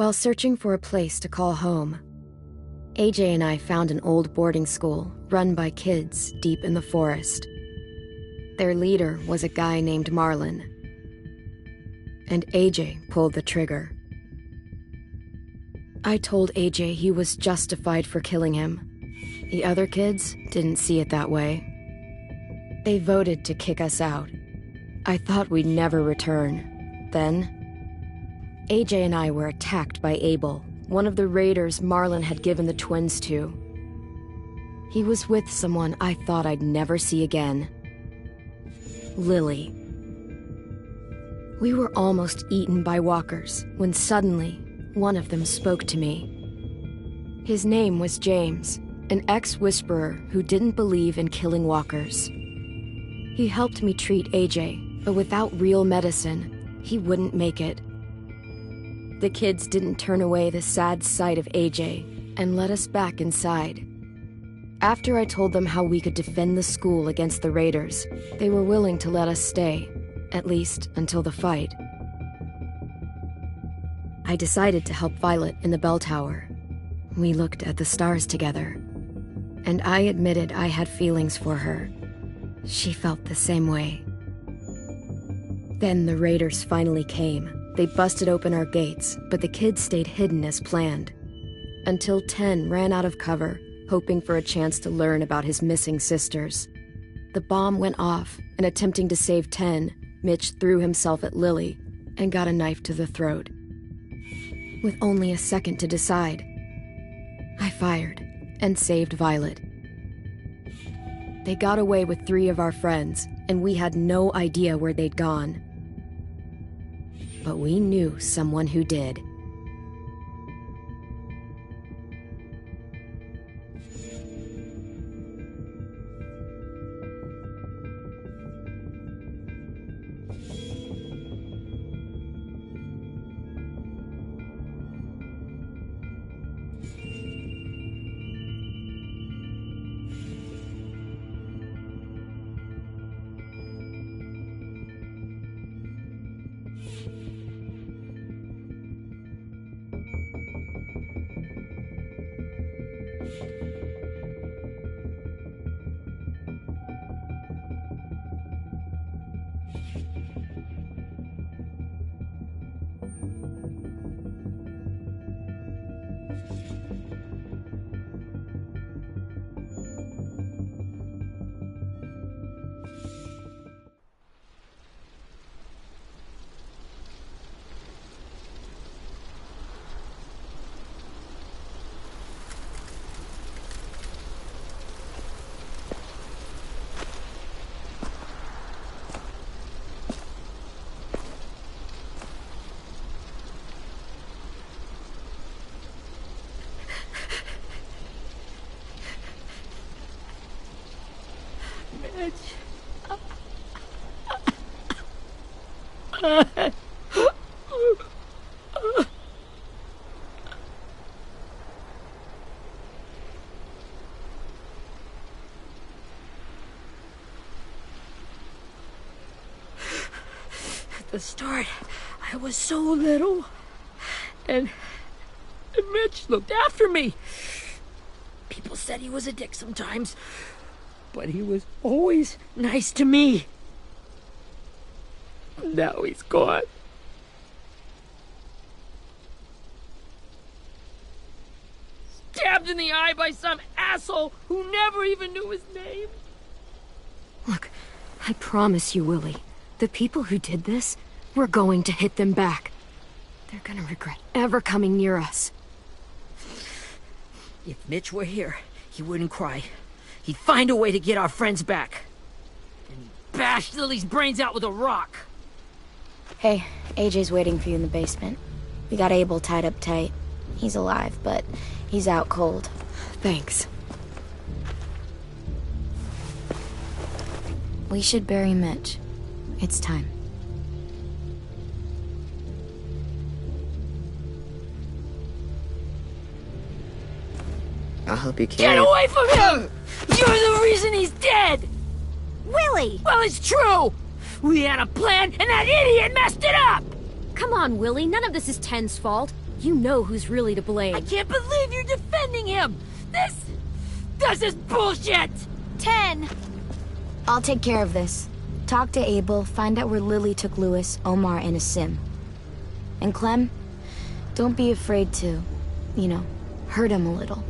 While searching for a place to call home, AJ and I found an old boarding school run by kids deep in the forest. Their leader was a guy named Marlon, and AJ pulled the trigger. I told AJ he was justified for killing him. The other kids didn't see it that way. They voted to kick us out. I thought we'd never return. Then, AJ and I were attacked by Abel, one of the raiders Marlon had given the twins to. He was with someone I thought I'd never see again. Lily. We were almost eaten by walkers when suddenly one of them spoke to me. His name was James, an ex-whisperer who didn't believe in killing walkers. He helped me treat AJ, but without real medicine, he wouldn't make it. The kids didn't turn away the sad sight of AJ and let us back inside. After I told them how we could defend the school against the raiders, they were willing to let us stay, at least until the fight. I decided to help Violet in the bell tower. We looked at the stars together, and I admitted I had feelings for her. She felt the same way. Then the raiders finally came. They busted open our gates, but the kids stayed hidden as planned. Until Ten ran out of cover, hoping for a chance to learn about his missing sisters. The bomb went off, and attempting to save Ten, Mitch threw himself at Lily and got a knife to the throat. With only a second to decide, I fired and saved Violet. They got away with 3 of our friends, and we had no idea where they'd gone. But we knew someone who did. At the start, I was so little, and Mitch looked after me. People said he was a dick sometimes, but he was always nice to me. Now he's gone. Stabbed in the eye by some asshole who never even knew his name. Look, I promise you, Willie, the people who did this, we're going to hit them back. They're gonna regret ever coming near us. If Mitch were here, he wouldn't cry. He'd find a way to get our friends back. And he'd bash Lily's brains out with a rock. Hey, AJ's waiting for you in the basement. We got Abel tied up tight. He's alive, but he's out cold. Thanks. We should bury Mitch. It's time. I'll help you carry Get away from him! You're the reason he's dead! Willie! Well, it's true! We had a plan, and that idiot messed it up! Come on, Willie. None of this is Ten's fault. You know who's really to blame. I can't believe you're defending him! This is bullshit! 10! I'll take care of this. Talk to Abel, find out where Lily took Lewis, Omar, and a sim. And Clem, don't be afraid to, hurt him a little.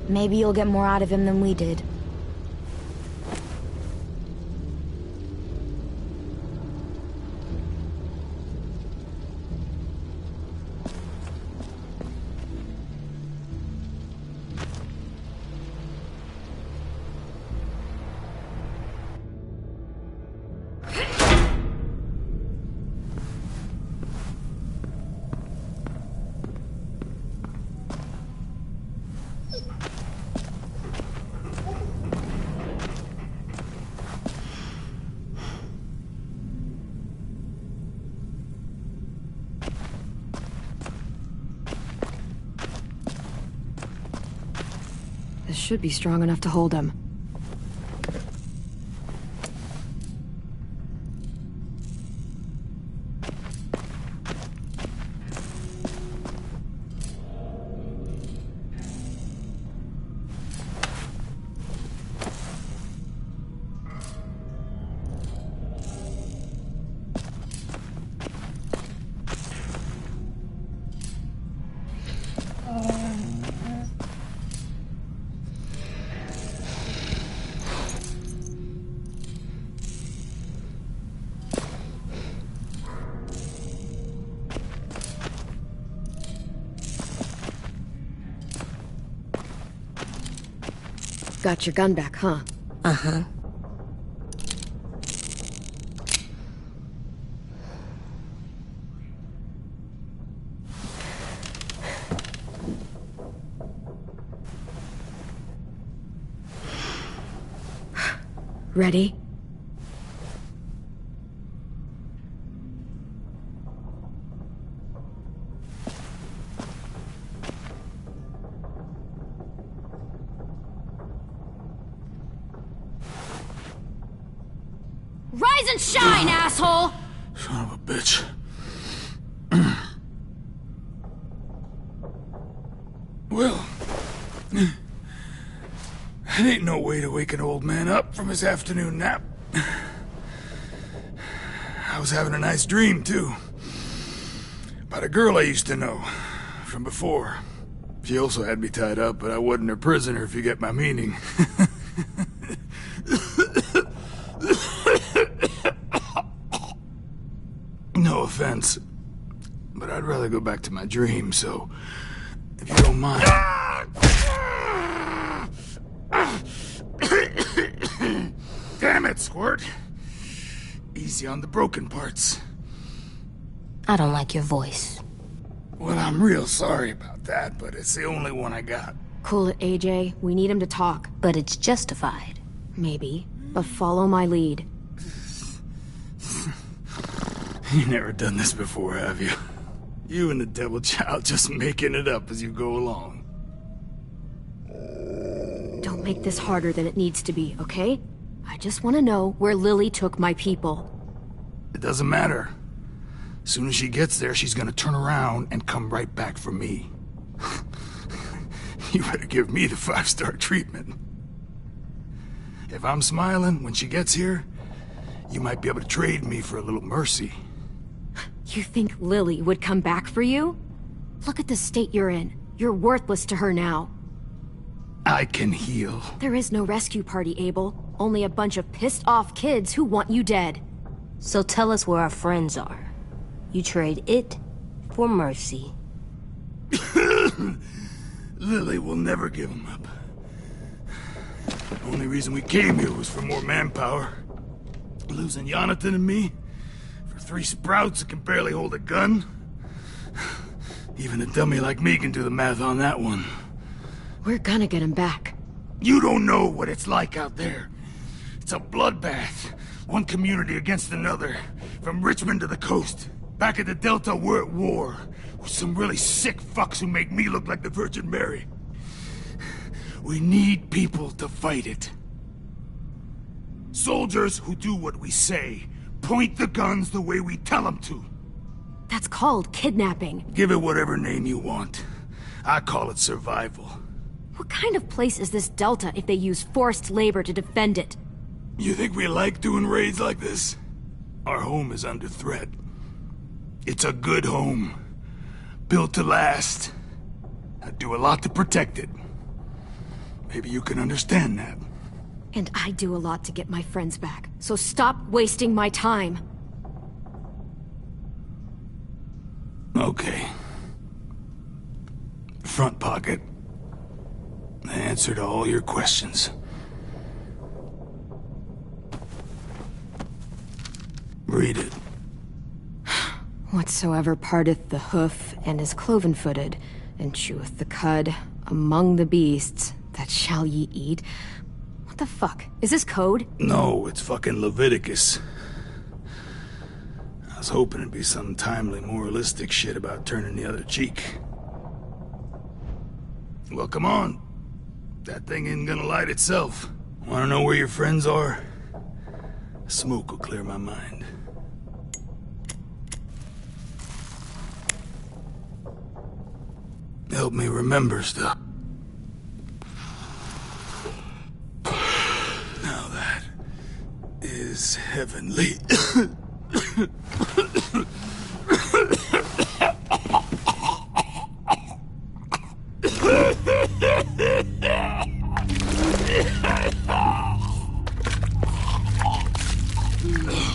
Maybe you'll get more out of him than we did. This should be strong enough to hold him. Got your gun back, huh? Uh-huh. Ready? Rise and shine, asshole! Son of a bitch. Well, that ain't no way to wake an old man up from his afternoon nap. I was having a nice dream, too. About a girl I used to know from before. She also had me tied up, but I wasn't her prisoner, if you get my meaning. No offense, but I'd rather go back to my dream, so if you don't mind. Damn it, Squirt. Easy on the broken parts. I don't like your voice. Well, I'm real sorry about that, but it's the only one I got. Cool it, AJ. We need him to talk. But it's justified. Maybe. But follow my lead. You've never done this before, have you? You and the Devil Child just making it up as you go along. Don't make this harder than it needs to be, okay? I just want to know where Lily took my people. It doesn't matter. As soon as she gets there, she's gonna turn around and come right back for me. You better give me the 5-star treatment. If I'm smiling when she gets here, you might be able to trade me for a little mercy. You think Lily would come back for you? Look at the state you're in. You're worthless to her now. I can heal. There is no rescue party, Abel. Only a bunch of pissed-off kids who want you dead. So tell us where our friends are. You trade it for mercy. Lily will never give him up. The only reason we came here was for more manpower. Losing Jonathan and me? For 3 sprouts that can barely hold a gun? Even a dummy like me can do the math on that one. We're gonna get him back. You don't know what it's like out there. It's a bloodbath. One community against another. From Richmond to the coast. Back at the Delta, we're at war. With some really sick fucks who make me look like the Virgin Mary. We need people to fight it. Soldiers who do what we say. Point the guns the way we tell them to. That's called kidnapping. Give it whatever name you want. I call it survival. What kind of place is this Delta if they use forced labor to defend it? You think we like doing raids like this? Our home is under threat. It's a good home. Built to last. I do a lot to protect it. Maybe you can understand that. And I do a lot to get my friends back. So stop wasting my time. Okay. Front pocket. The answer to all your questions. Read it. Whatsoever parteth the hoof and is cloven-footed, and cheweth the cud among the beasts, that shall ye eat. What the fuck? Is this code? No, it's fucking Leviticus. I was hoping it'd be some timely, moralistic shit about turning the other cheek. Well, come on. That thing ain't gonna light itself. Wanna know where your friends are? Smoke will clear my mind. Help me remember stuff. Now that is heavenly.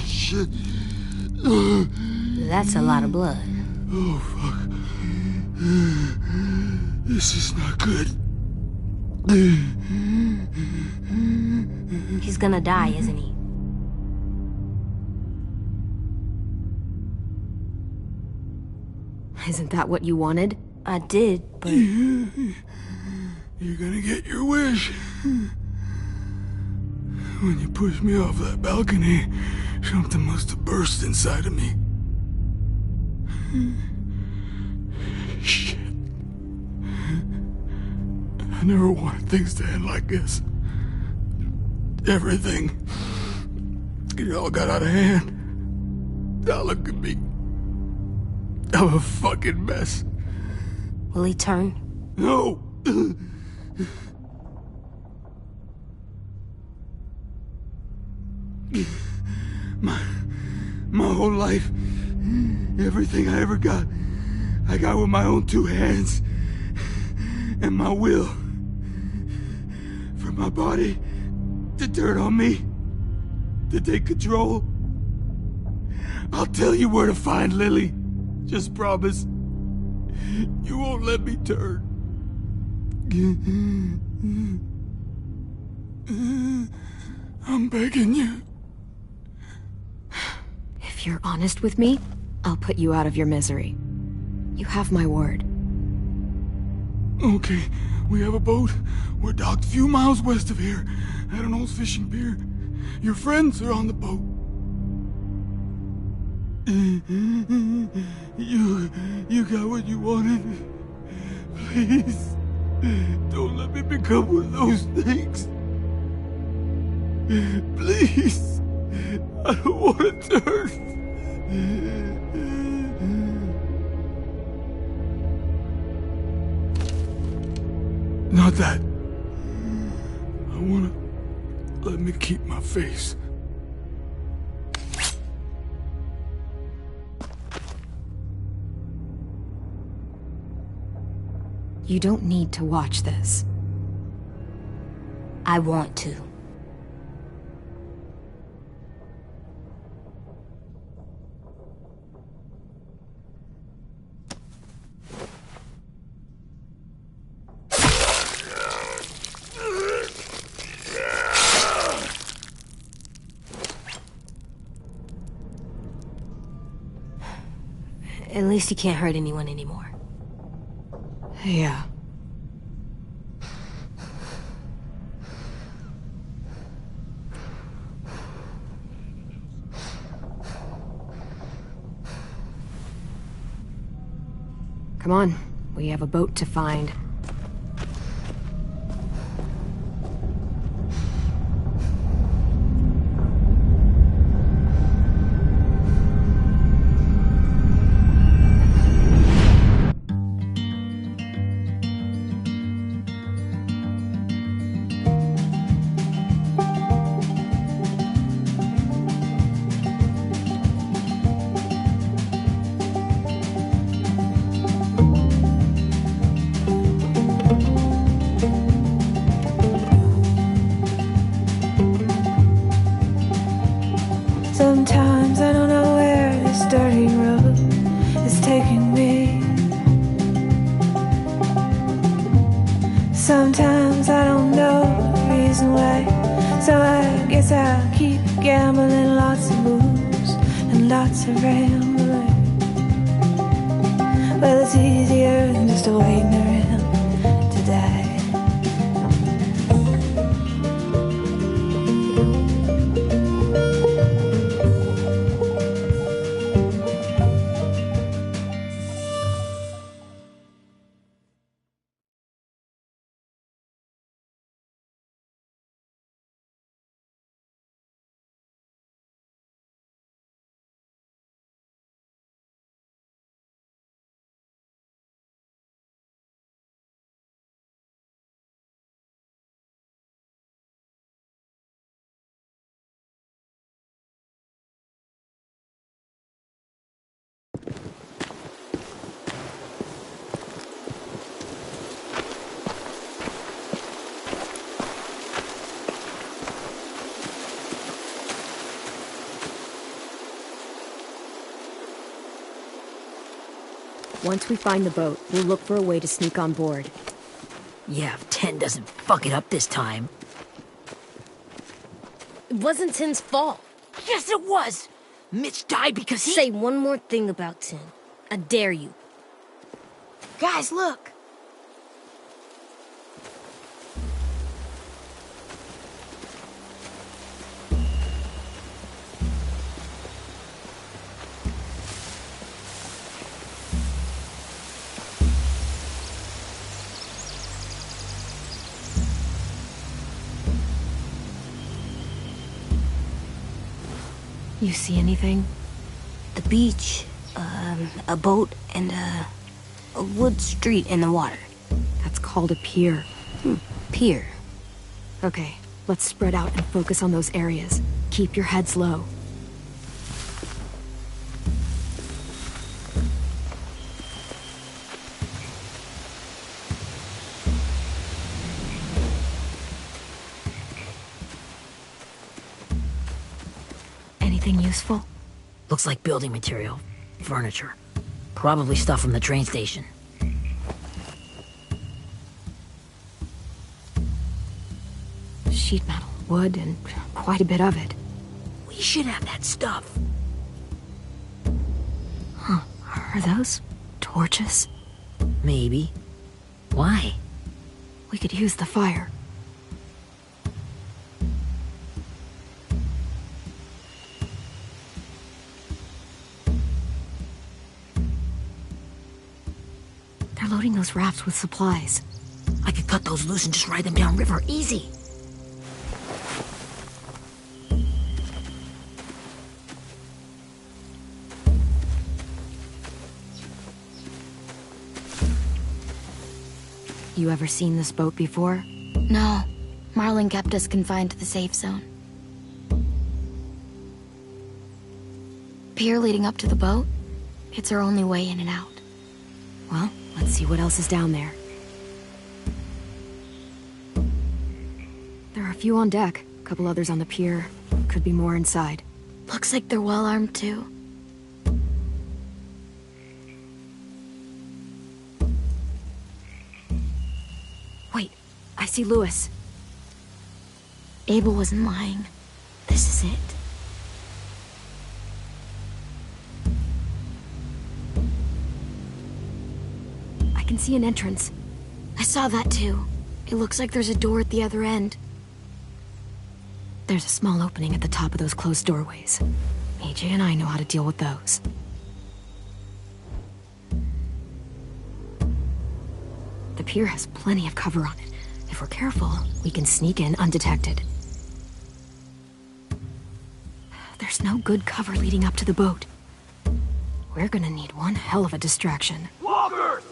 Shit. That's a lot of blood. Oh, fuck. This is not good. He's gonna die, isn't he? Isn't that what you wanted? I did, but... You're gonna get your wish. When you pushed me off that balcony, something must have burst inside of me. Shit. I never wanted things to end like this. Everything. It all got out of hand. Now look at me. I'm a fucking mess. Will he turn? No! My whole life, everything I ever got, I got with my own two hands and my will. For my body to turn on me, to take control. I'll tell you where to find Lily. Just promise. You won't let me turn. I'm begging you. If you're honest with me, I'll put you out of your misery. You have my word. Okay, we have a boat. We're docked a few miles west of here, at an old fishing pier. Your friends are on the boat. You got what you wanted. Please, don't let me become one of those things. Please, I don't want to turn. Not that. I wanna let me keep my face. You don't need to watch this. I want to. At least he can't hurt anyone anymore. Yeah. Come on, we have a boat to find. Sometimes I don't know the reason why, so I guess I'll keep gambling. Lots of moves and lots of rambling. Well, it's easier than just waiting around to die. Once we find the boat, we'll look for a way to sneak on board. Yeah, if Ten doesn't fuck it up this time. It wasn't Tin's fault. Yes, it was! Mitch died because he— Say one more thing about Tin. I dare you. Guys, look! You see anything? The beach, a boat, and a wood street in the water. That's called a pier. Pier. Okay, let's spread out and focus on those areas. Keep your heads low. Anything useful? Looks like building material. Furniture. Probably stuff from the train station. Sheet metal, wood, and quite a bit of it. We should have that stuff. Huh, are those torches? Maybe. Why? We could use the fire. They're loading those rafts with supplies. I could cut those loose and just ride them downriver. Easy. You ever seen this boat before? No. Marlin kept us confined to the safe zone. Pier leading up to the boat? It's our only way in and out. Well, let's see what else is down there. There are a few on deck, a couple others on the pier. Could be more inside. Looks like they're well armed too. Wait, I see Louis. Abel wasn't lying. This is it. I can see an entrance. I saw that too. It looks like there's a door at the other end. There's a small opening at the top of those closed doorways. AJ and I know how to deal with those. The pier has plenty of cover on it. If we're careful, we can sneak in undetected. There's no good cover leading up to the boat. We're gonna need one hell of a distraction. Walkers!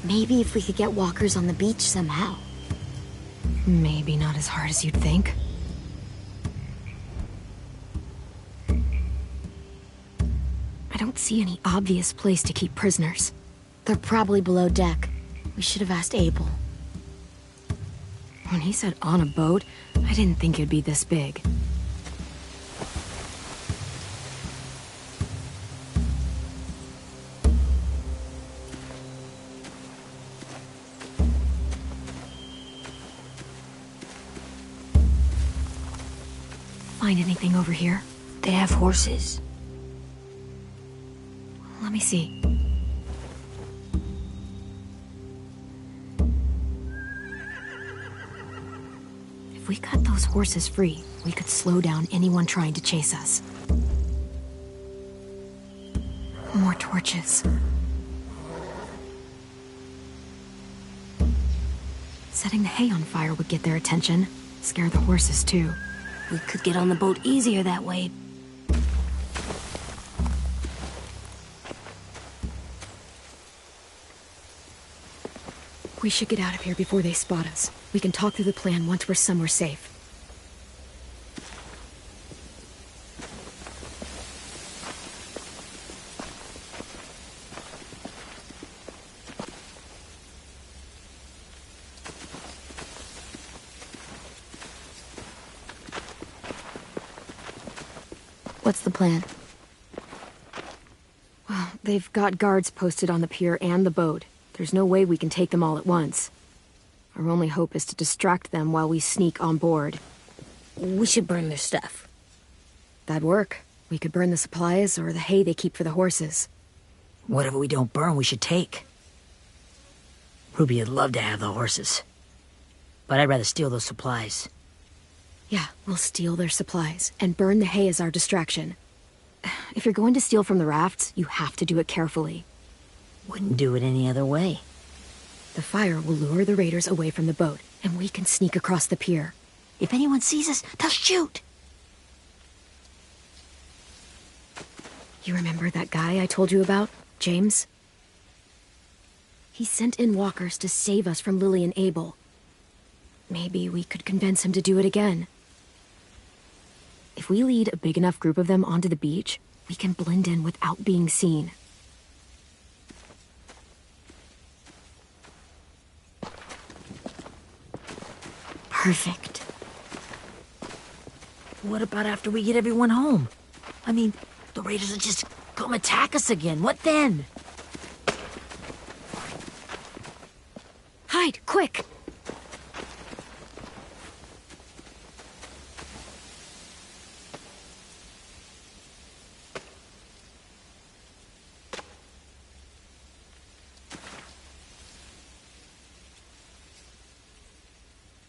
Maybe if we could get walkers on the beach somehow. Maybe not as hard as you'd think. I don't see any obvious place to keep prisoners. They're probably below deck. We should have asked Abel. When he said on a boat, I didn't think it'd be this big. Find anything over here? They have horses. Let me see. If we cut those horses free, we could slow down anyone trying to chase us. More torches. Setting the hay on fire would get their attention. Scare the horses, too. We could get on the boat easier that way. We should get out of here before they spot us. We can talk through the plan once we're somewhere safe. What's the plan? Well, they've got guards posted on the pier and the boat. There's no way we can take them all at once. Our only hope is to distract them while we sneak on board. We should burn their stuff. That'd work. We could burn the supplies or the hay they keep for the horses. Whatever we don't burn, we should take. Ruby would love to have the horses. But I'd rather steal those supplies. Yeah, we'll steal their supplies and burn the hay as our distraction. If you're going to steal from the rafts, you have to do it carefully. Wouldn't do it any other way. The fire will lure the raiders away from the boat, and we can sneak across the pier. If anyone sees us, they'll shoot. You remember that guy I told you about, James? He sent in walkers to save us from Lily and Abel. Maybe we could convince him to do it again. If we lead a big enough group of them onto the beach, we can blend in without being seen. Perfect. What about after we get everyone home? I mean, the raiders will just come attack us again. What then? Hide, quick!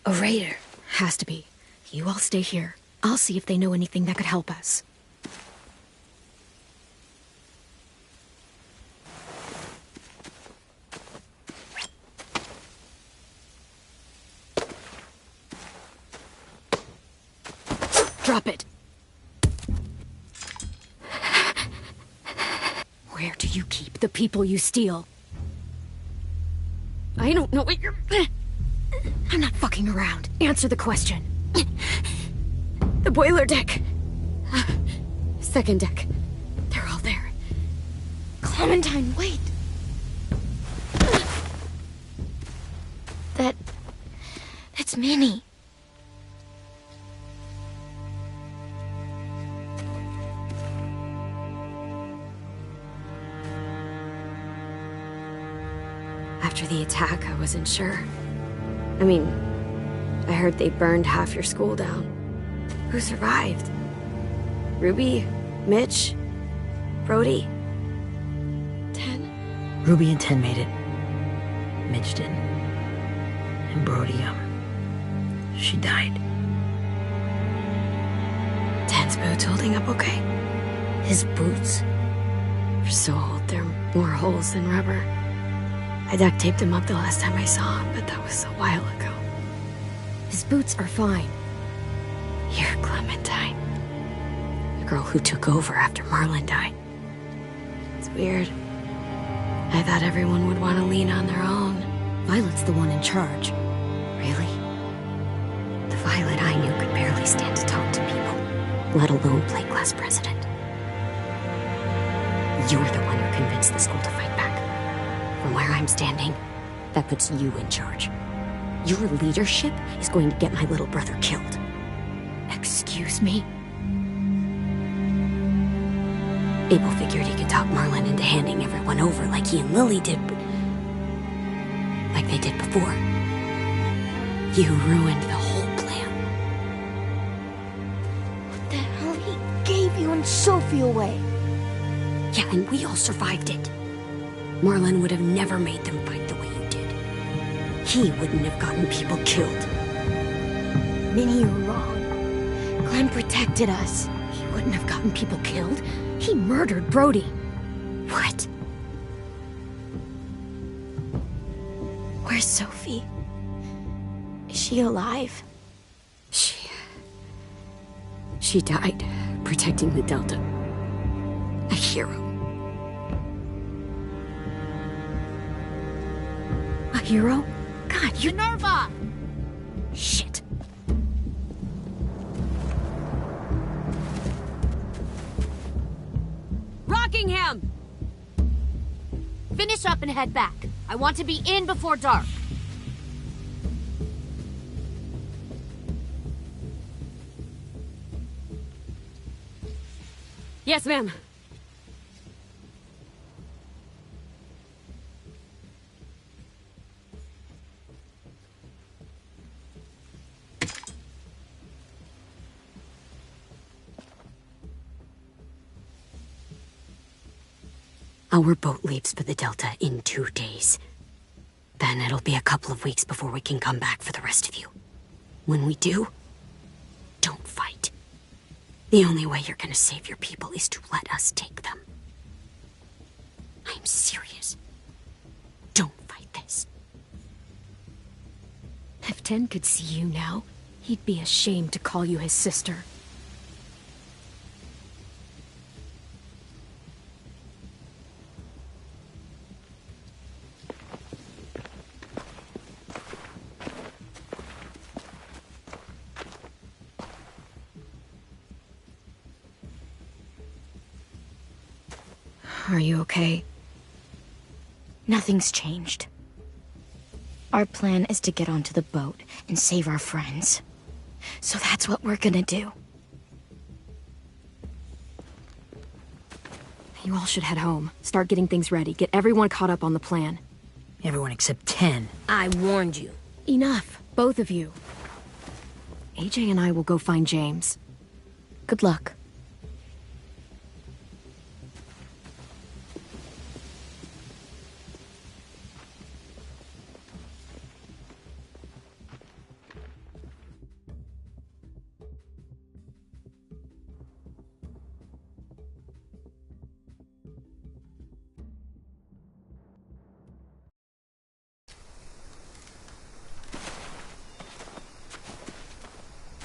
A raider. Has to be. You all stay here. I'll see if they know anything that could help us. Drop it. Where do you keep the people you steal? I don't know what you're... I'm not fucking around. Answer the question. The boiler deck. Second deck. They're all there. Clementine, wait. That's Minnie. After the attack, I wasn't sure. I mean, I heard they burned half your school down. Who survived? Ruby? Mitch? Brody? Ten? Ruby and Ten made it. Mitch didn't. And Brody, she died. Ten's boots holding up okay? His boots. They're so old, there are more holes than rubber. I duct taped him up the last time I saw him, but that was a while ago. His boots are fine. You're Clementine. The girl who took over after Marlon died. It's weird. I thought everyone would want to lean on their own. Violet's the one in charge. Really? The Violet I knew could barely stand to talk to people, let alone play class president. You're the one who convinced the school to fight back. From where I'm standing, that puts you in charge. Your leadership is going to get my little brother killed. Excuse me? Abel figured he could talk Marlon into handing everyone over like he and Lily did, but... like they did before. You ruined the whole plan. What the hell? He gave you and Sophie away. Yeah, and we all survived it. Marlon would have never made them fight the way you did. He wouldn't have gotten people killed. Minnie, you're wrong. Clem protected us. He wouldn't have gotten people killed. He murdered Brody. What? Where's Sophie? Is she alive? She died protecting the Delta. A hero. A hero? God, you... Minerva! Shit. Rockingham! Finish up and head back. I want to be in before dark. Yes, ma'am. Our boat leaves for the Delta in 2 days. Then it'll be a couple of weeks before we can come back for the rest of you. When we do, don't fight. The only way you're gonna save your people is to let us take them. I'm serious. Don't fight this. If Ten could see you now, he'd be ashamed to call you his sister. Are you okay? Nothing's changed. Our plan is to get onto the boat and save our friends. So that's what we're gonna do. You all should head home. Start getting things ready. Get everyone caught up on the plan. Everyone except 10. I warned you. Enough, both of you. AJ and I will go find James. Good luck.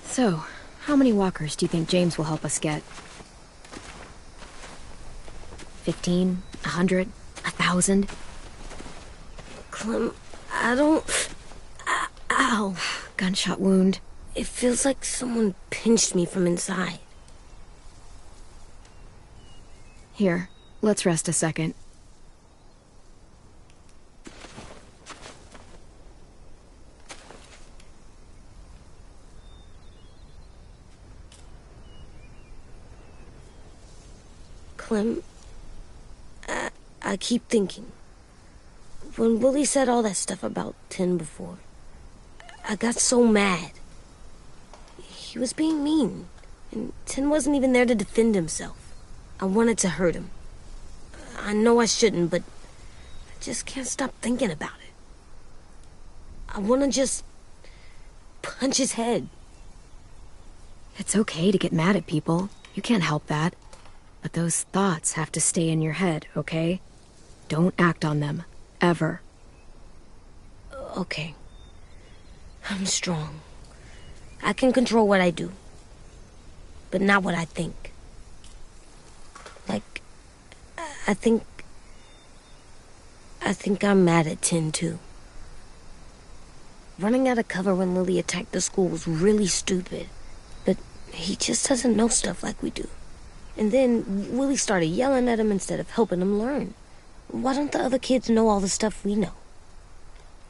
So, how many walkers do you think James will help us get? 15? 100? 1,000? Clem, I don't... Ow. Gunshot wound. It feels like someone pinched me from inside. Here, let's rest a second. Clem, I keep thinking. When Willie said all that stuff about 10 before, I got so mad. He was being mean, and 10 wasn't even there to defend himself. I wanted to hurt him. I know I shouldn't, but I just can't stop thinking about it. I want to just punch his head. It's okay to get mad at people. You can't help that. But those thoughts have to stay in your head, okay? Don't act on them. Ever. Okay. I'm strong. I can control what I do. But not what I think. Like, I think I'm mad at 10 too. Running out of cover when Lily attacked the school was really stupid. But he just doesn't know stuff like we do. And then Willie started yelling at him instead of helping him learn. Why don't the other kids know all the stuff we know?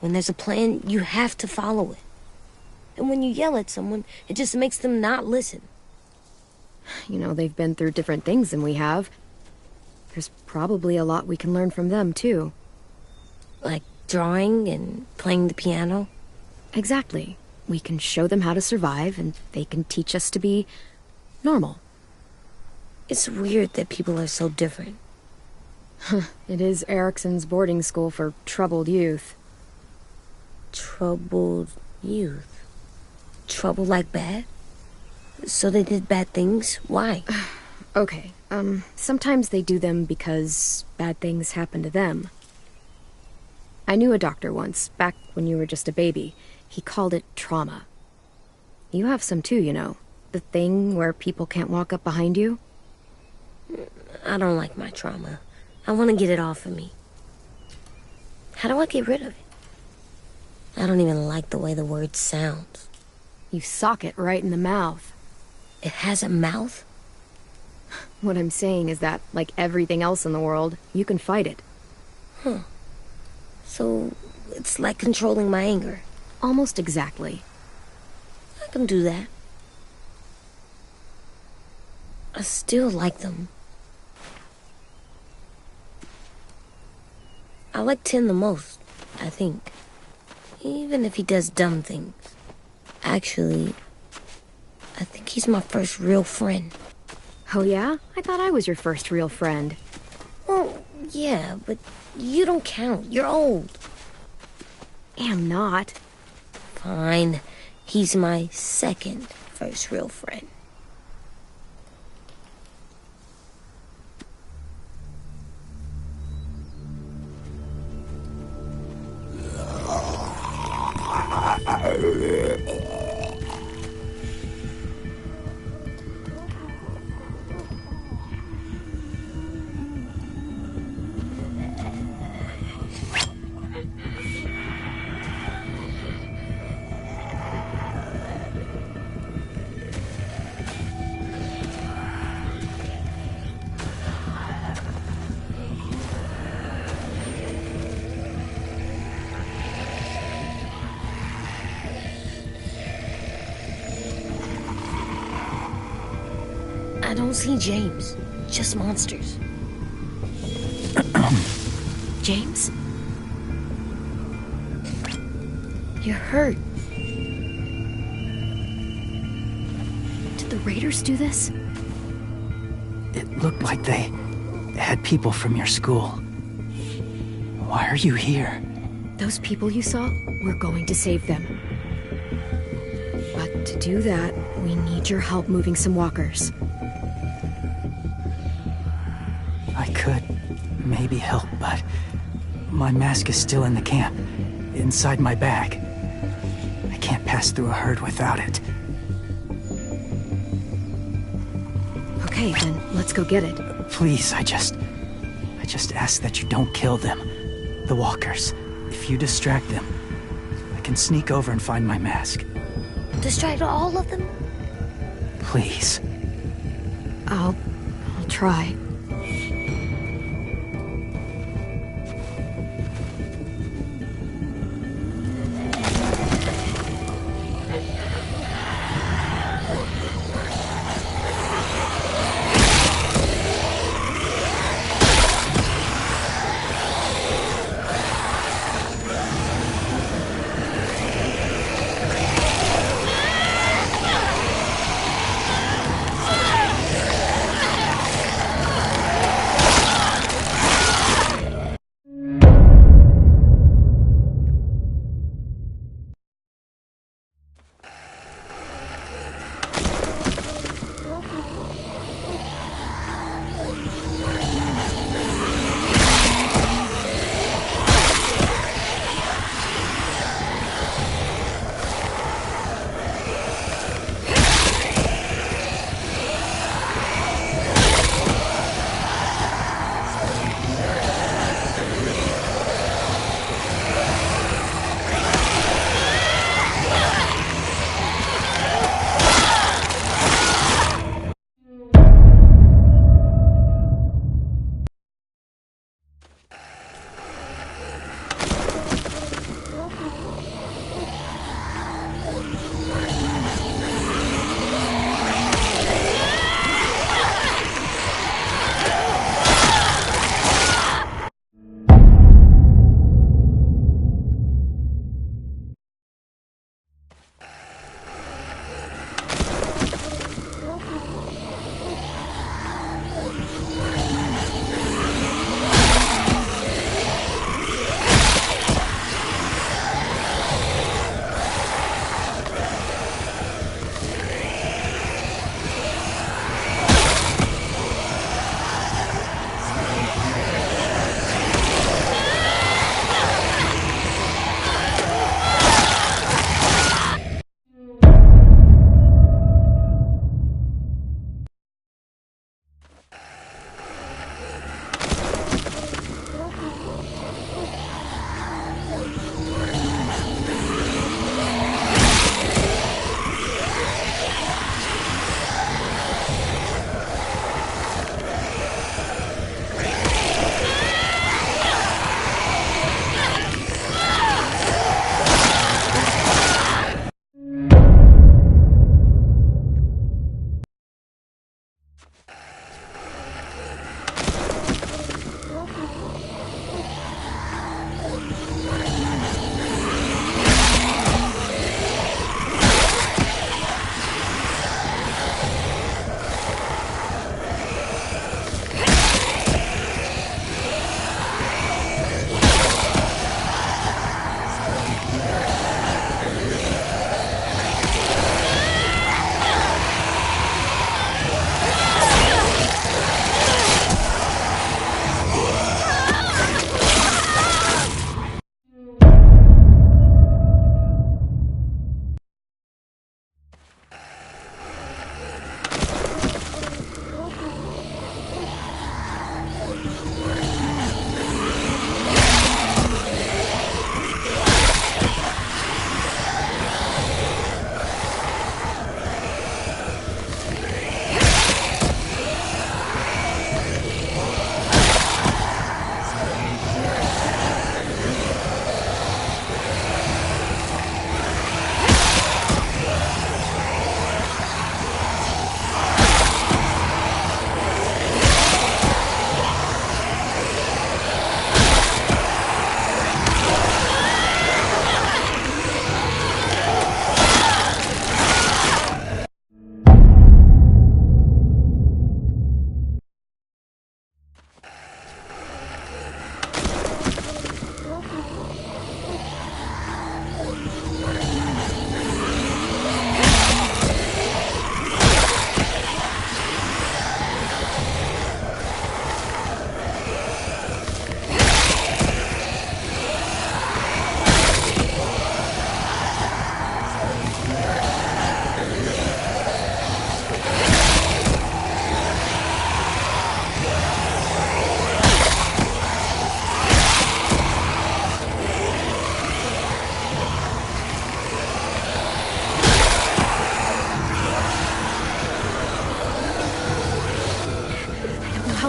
When there's a plan, you have to follow it. And when you yell at someone, it just makes them not listen. You know, they've been through different things than we have. There's probably a lot we can learn from them, too. Like drawing and playing the piano. Exactly. We can show them how to survive, and they can teach us to be normal. It's weird that people are so different. It is Erickson's boarding school for troubled youth. Troubled youth? Trouble like bad? So they did bad things? Why? Okay, sometimes they do them because bad things happen to them. I knew a doctor once, back when you were just a baby. He called it trauma. You have some too, you know. The thing where people can't walk up behind you. I don't like my trauma. I want to get it off of me. How do I get rid of it? I don't even like the way the word sounds. You sock it right in the mouth. It has a mouth? What I'm saying is that, like everything else in the world, you can fight it. Huh. So, it's like controlling my anger. Almost exactly. I can do that. I still like them. I like Tin the most, I think. Even if he does dumb things. Actually, I think he's my first real friend. Oh yeah? I thought I was your first real friend. Well, yeah, but you don't count. You're old. Am not. Fine. He's my second first real friend. I don't see James. Just monsters. James? You're hurt. Did the raiders do this? It looked like they had people from your school. Why are you here? Those people you saw, we're going to save them. But to do that, we need your help moving some walkers. I could maybe help, but my mask is still in the camp, inside my bag. I can't pass through a herd without it. Okay, then let's go get it. Please, I just ask that you don't kill them. The walkers. If you distract them, I can sneak over and find my mask. Distract all of them? Please. I'll try.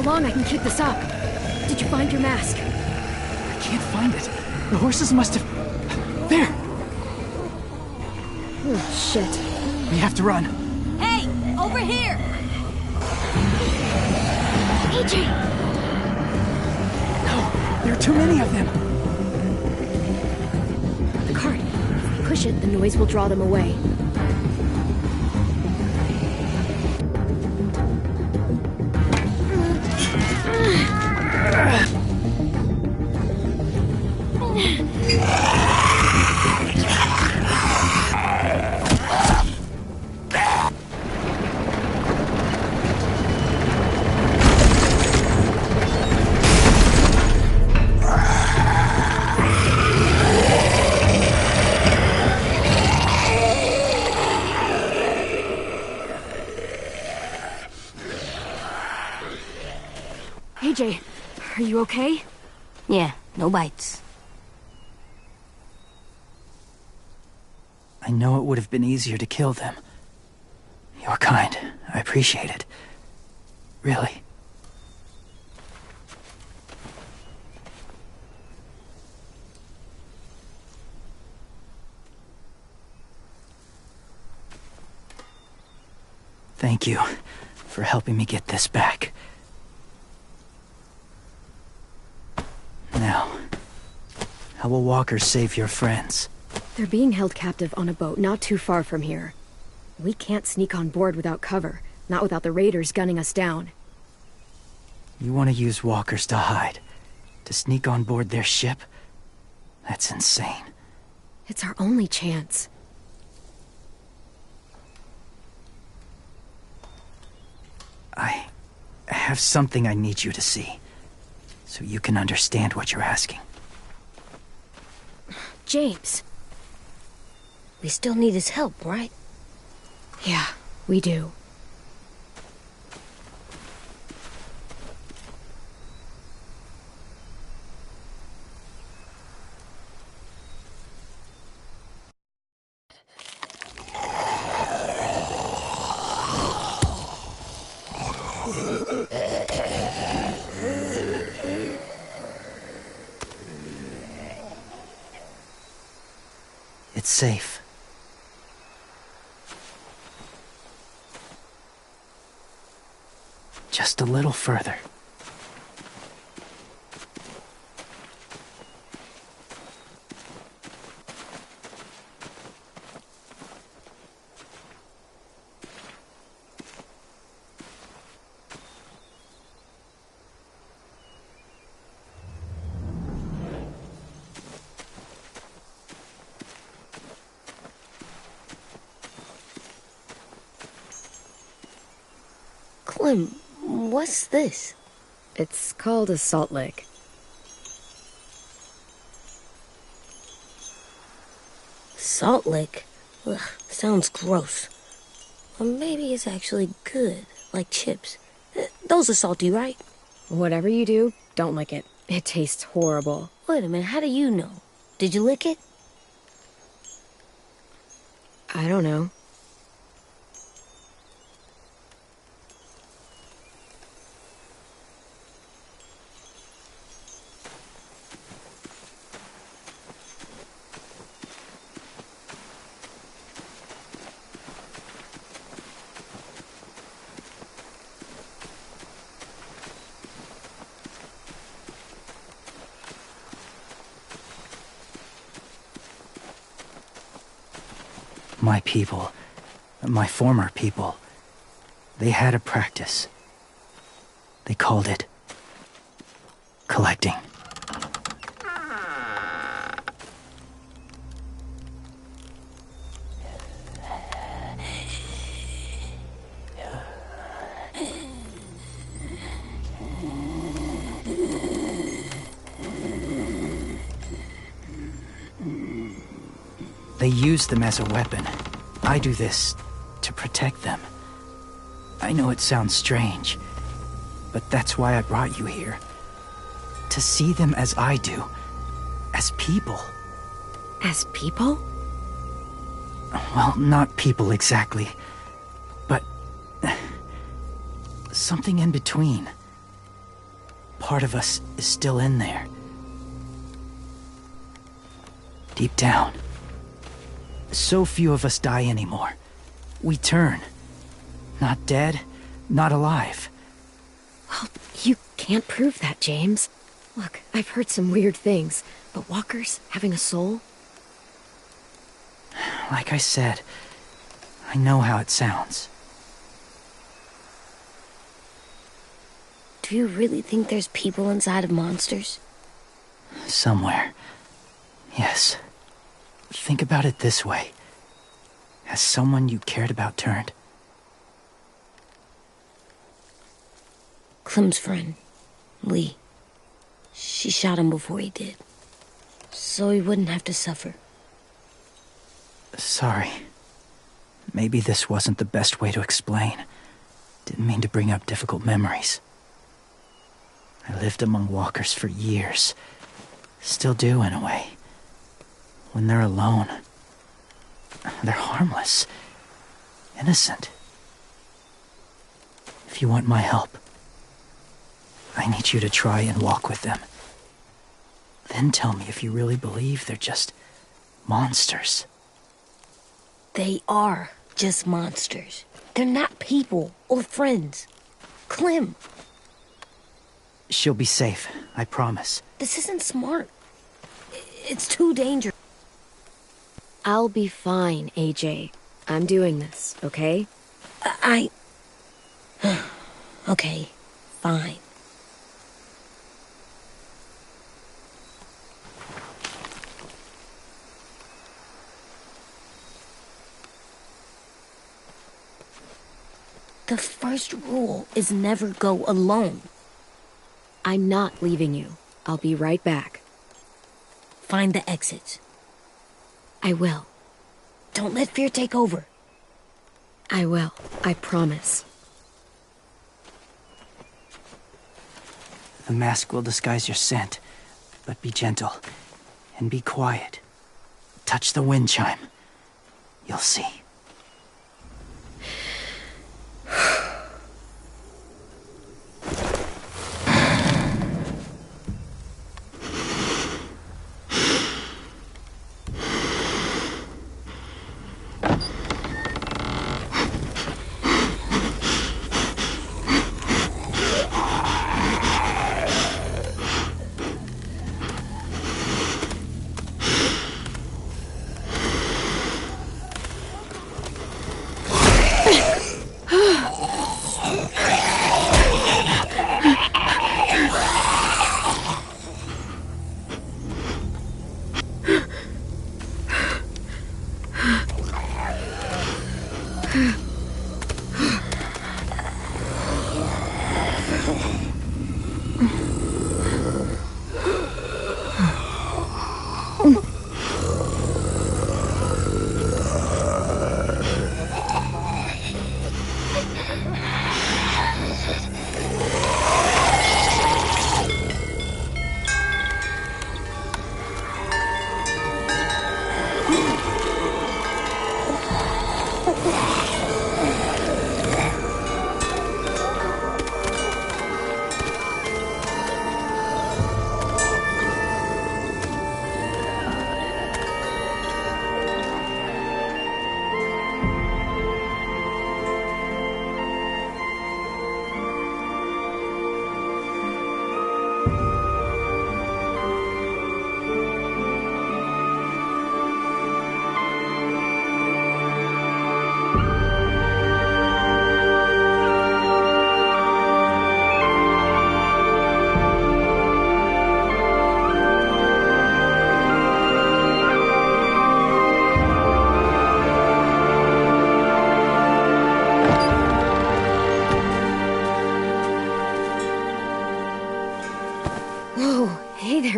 long I can keep this up. Did you find your mask? I can't find it. The horses must have... There! Oh, shit. We have to run. Hey, over here! AJ! No, there are too many of them. The cart. If we push it, the noise will draw them away. AJ, are you okay? Yeah, no bites. I know it would have been easier to kill them. You're kind. I appreciate it. Really. Thank you for helping me get this back. Now, how will Walker save your friends? They're being held captive on a boat not too far from here. We can't sneak on board without cover, not without the raiders gunning us down. You want to use walkers to hide? To sneak on board their ship? That's insane. It's our only chance. I have something I need you to see, so you can understand what you're asking. James. We still need his help, right? Yeah, we do. It's safe. Just a little further. Clem, what's this? It's called a salt lick. Salt lick? Ugh, sounds gross. Or maybe it's actually good, like chips. Those are salty, right? Whatever you do, don't lick it. It tastes horrible. Wait a minute, how do you know? Did you lick it? I don't know. My people, my former people, they had a practice. They called it collecting. They use them as a weapon. I do this to protect them. I know it sounds strange, but that's why I brought you here. To see them as I do. As people. As people? Well, not people exactly, but something in between. part of us is still in there. Deep down. So few of us die anymore. We turn. Not dead, not alive. Well, you can't prove that, James. Look, I've heard some weird things, but walkers having a soul? Like I said, I know how it sounds. Do you really think there's people inside of monsters? Somewhere. Yes. Think about it this way. Has someone you cared about turned? Clem's friend, Lee. She shot him before he did. So he wouldn't have to suffer. Sorry. Maybe this wasn't the best way to explain. Didn't mean to bring up difficult memories. I lived among walkers for years. Still do, in a way. When they're alone, they're harmless. Innocent. If you want my help, I need you to try and walk with them. Then tell me if you really believe they're just monsters. They are just monsters. They're not people or friends. Clem, She'll be safe, I promise. this isn't smart. It's too dangerous. I'll be fine, AJ. I'm doing this, okay? Okay, fine. The first rule is never go alone. I'm not leaving you. I'll be right back. Find the exits. I will. Don't let fear take over. I will. I promise. The mask will disguise your scent, but be gentle and be quiet. Touch the wind chime. You'll see.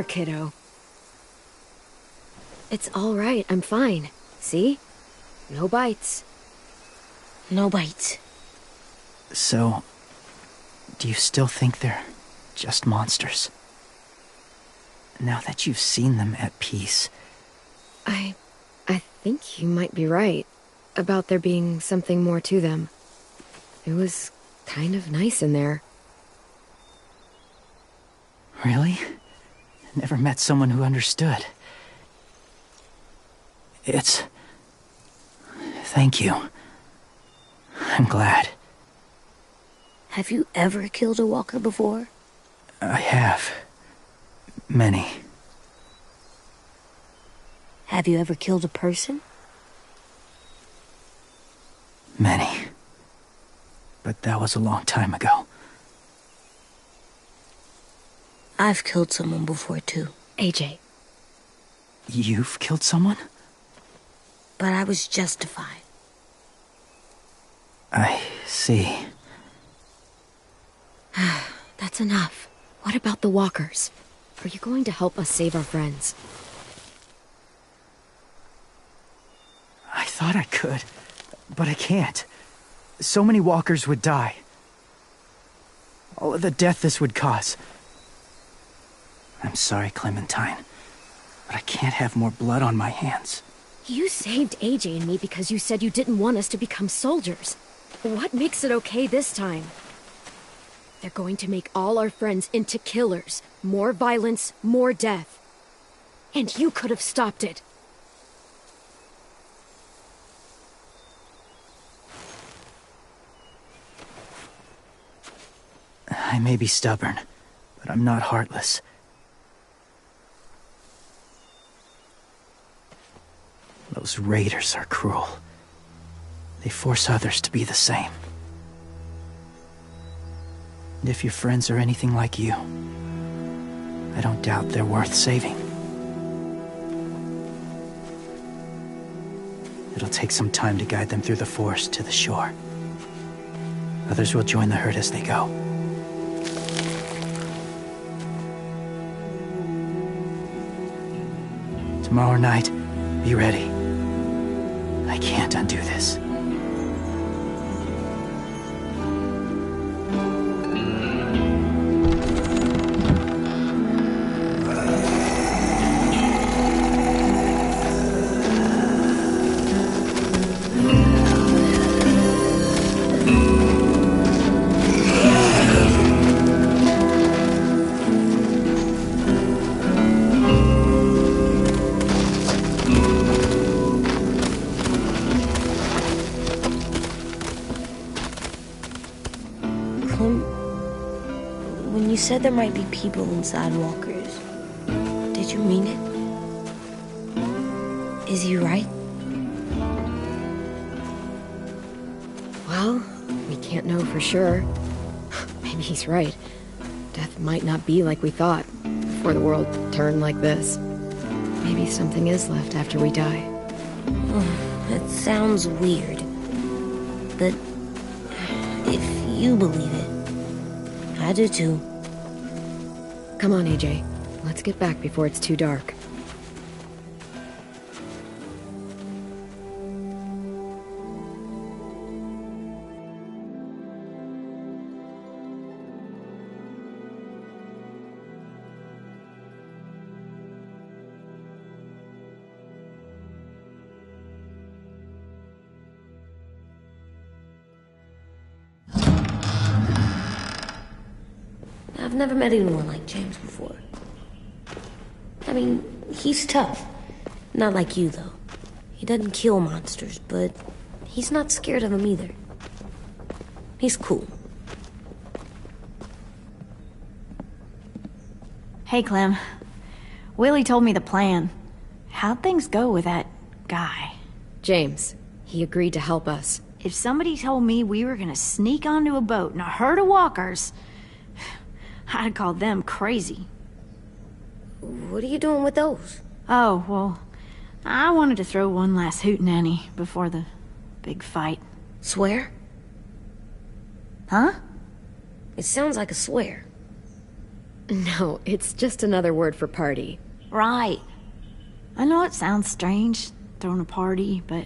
Kiddo. It's all right. I'm fine. See? No bites. No bites. So, do you still think they're just monsters? Now that you've seen them at peace. I think you might be right about there being something more to them. It was kind of nice in there. Really? Never met someone who understood. Thank you. I'm glad. Have you ever killed a walker before? I have. Many. Have you ever killed a person? Many. But that was a long time ago. I've killed someone before, too. AJ. You've killed someone? But I was justified. I see. That's enough. What about the walkers? Are you going to help us save our friends? I thought I could, but I can't. So many walkers would die. All of the death this would cause. I'm sorry, Clementine, but I can't have more blood on my hands. You saved AJ and me because you said you didn't want us to become soldiers. What makes it okay this time? They're going to make all our friends into killers. More violence, more death. And you could have stopped it. I may be stubborn, but I'm not heartless. Those raiders are cruel. They force others to be the same. And if your friends are anything like you, I don't doubt they're worth saving. It'll take some time to guide them through the forest to the shore. Others will join the herd as they go. Tomorrow night, be ready. I can't undo this. When you said there might be people inside walkers, did you mean it? Is he right? Well, we can't know for sure. Maybe he's right. Death might not be like we thought before the world turned like this. Maybe something is left after we die. It sounds weird. But if you believe it, I do too. Come on, AJ. Let's get back before it's too dark. I've never met anyone like James before. I mean, he's tough. Not like you, though. He doesn't kill monsters, but he's not scared of them either. He's cool. Hey, Clem. Willie told me the plan. How'd things go with that guy? James, he agreed to help us. If somebody told me we were gonna sneak onto a boat in a herd of walkers, I'd call them crazy. What are you doing with those? Oh, well, I wanted to throw one last hootenanny before the big fight. Swear? Huh? It sounds like a swear. No, it's just another word for party. Right. I know it sounds strange, throwing a party, but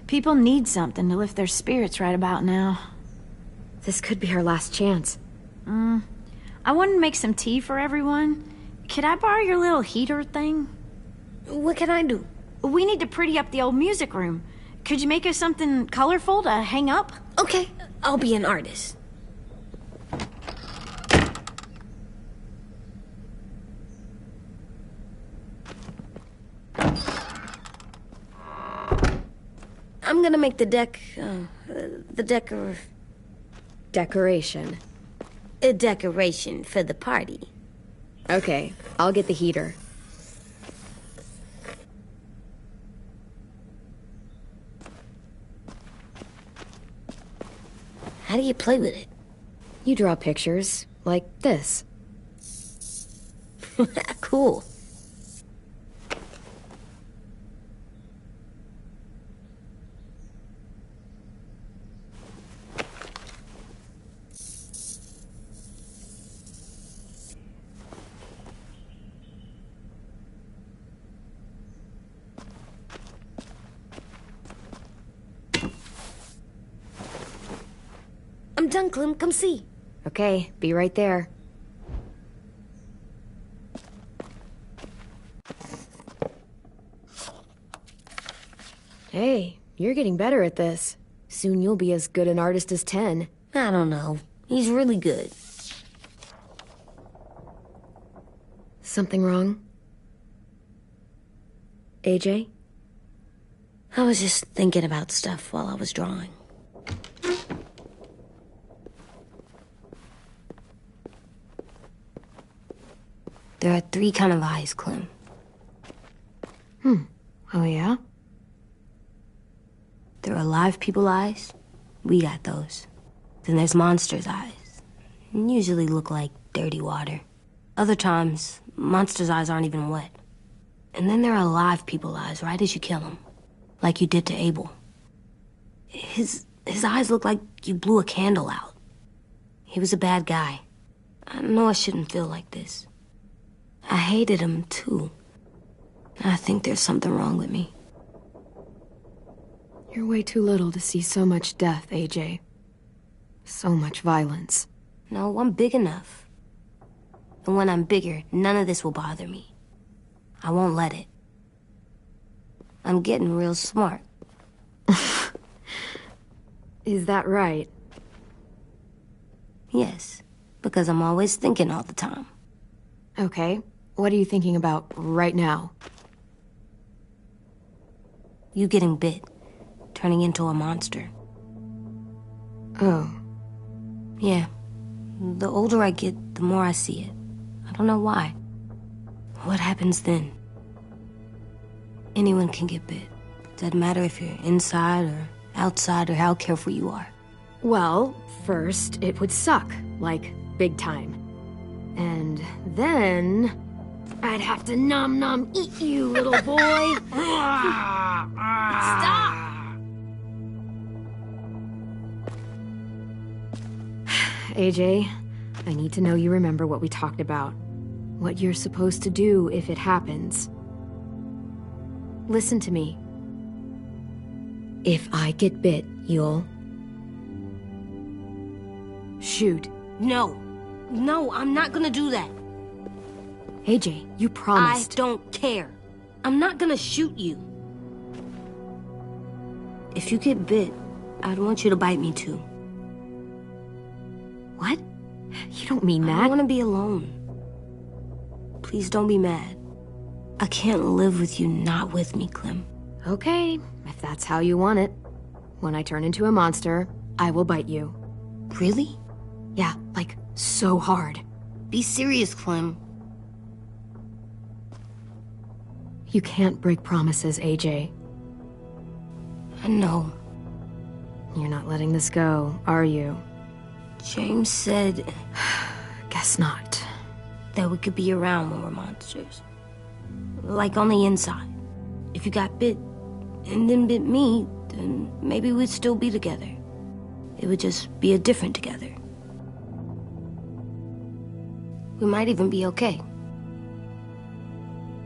people need something to lift their spirits right about now. This could be our last chance. I wanted to make some tea for everyone. Could I borrow your little heater thing? What can I do? We need to pretty up the old music room. Could you make us something colorful to hang up? Okay, I'll be an artist. I'm gonna make the Decoration. a decoration for the party. Okay, I'll get the heater. How do you play with it? You draw pictures, like this. Cool. I'm done, Clem. Come see. Okay, be right there. Hey, you're getting better at this. Soon you'll be as good an artist as 10. I don't know. He's really good. Something wrong? AJ? I was just thinking about stuff while I was drawing. There are 3 kind of eyes, Clem. Oh yeah? There are live people eyes. We got those. Then there's monsters' eyes. Usually look like dirty water. Other times, monsters' eyes aren't even wet. And then there are live people eyes right as you kill them. Like you did to Abel. His eyes look like you blew a candle out. He was a bad guy. I know I shouldn't feel like this. I hated him, too. I think there's something wrong with me. You're way too little to see so much death, AJ. So much violence. No, I'm big enough. And when I'm bigger, none of this will bother me. I won't let it. I'm getting real smart. Is that right? Yes, because I'm always thinking all the time. Okay, what are you thinking about right now? You getting bit, turning into a monster. Oh. Yeah. The older I get, the more I see it. I don't know why. What happens then? Anyone can get bit. Doesn't matter if you're inside or outside or how careful you are. Well, first, it would suck, like, big time. And then... I'd have to nom eat you, little boy. Stop! AJ, I need to know you remember what we talked about. What you're supposed to do if it happens. Listen to me. If I get bit, you'll... shoot. No. No, I'm not gonna do that. AJ, you promised. I don't care. I'm not gonna shoot you. If you get bit, I'd want you to bite me too. What? You don't mean that. I want to be alone. Please don't be mad. I can't live with you not with me, Clem. Okay, if that's how you want it. When I turn into a monster, I will bite you. Really? Yeah, like, so hard. Be serious, Clem. You can't break promises, AJ. I know. You're not letting this go, are you? James said... Guess not. That we could be around when we're monsters. Like on the inside. If you got bit and then bit me, then maybe we'd still be together. It would just be a different together. We might even be okay.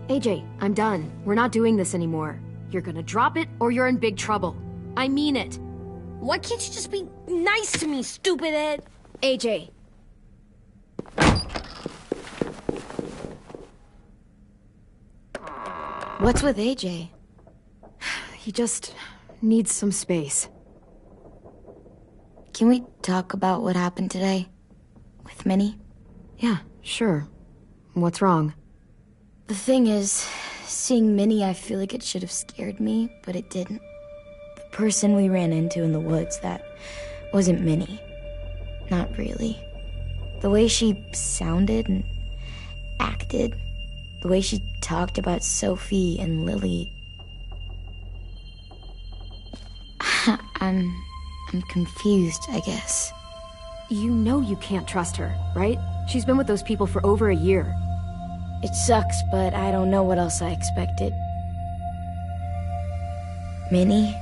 AJ, I'm done. We're not doing this anymore. You're gonna drop it or you're in big trouble. I mean it. Why can't you just be nice to me, stupid Ed? AJ. What's with AJ? He just needs some space. Can we talk about what happened today? With Minnie? Yeah, sure. What's wrong? The thing is, seeing Minnie, I feel like it should have scared me, but it didn't. the person we ran into in the woods, that wasn't Minnie. Not really. The way she sounded and acted, the way she talked about Sophie and Lily. I'm confused, I guess. You know you can't trust her, right? She's been with those people for over a year. It sucks, but I don't know what else I expected. Minnie,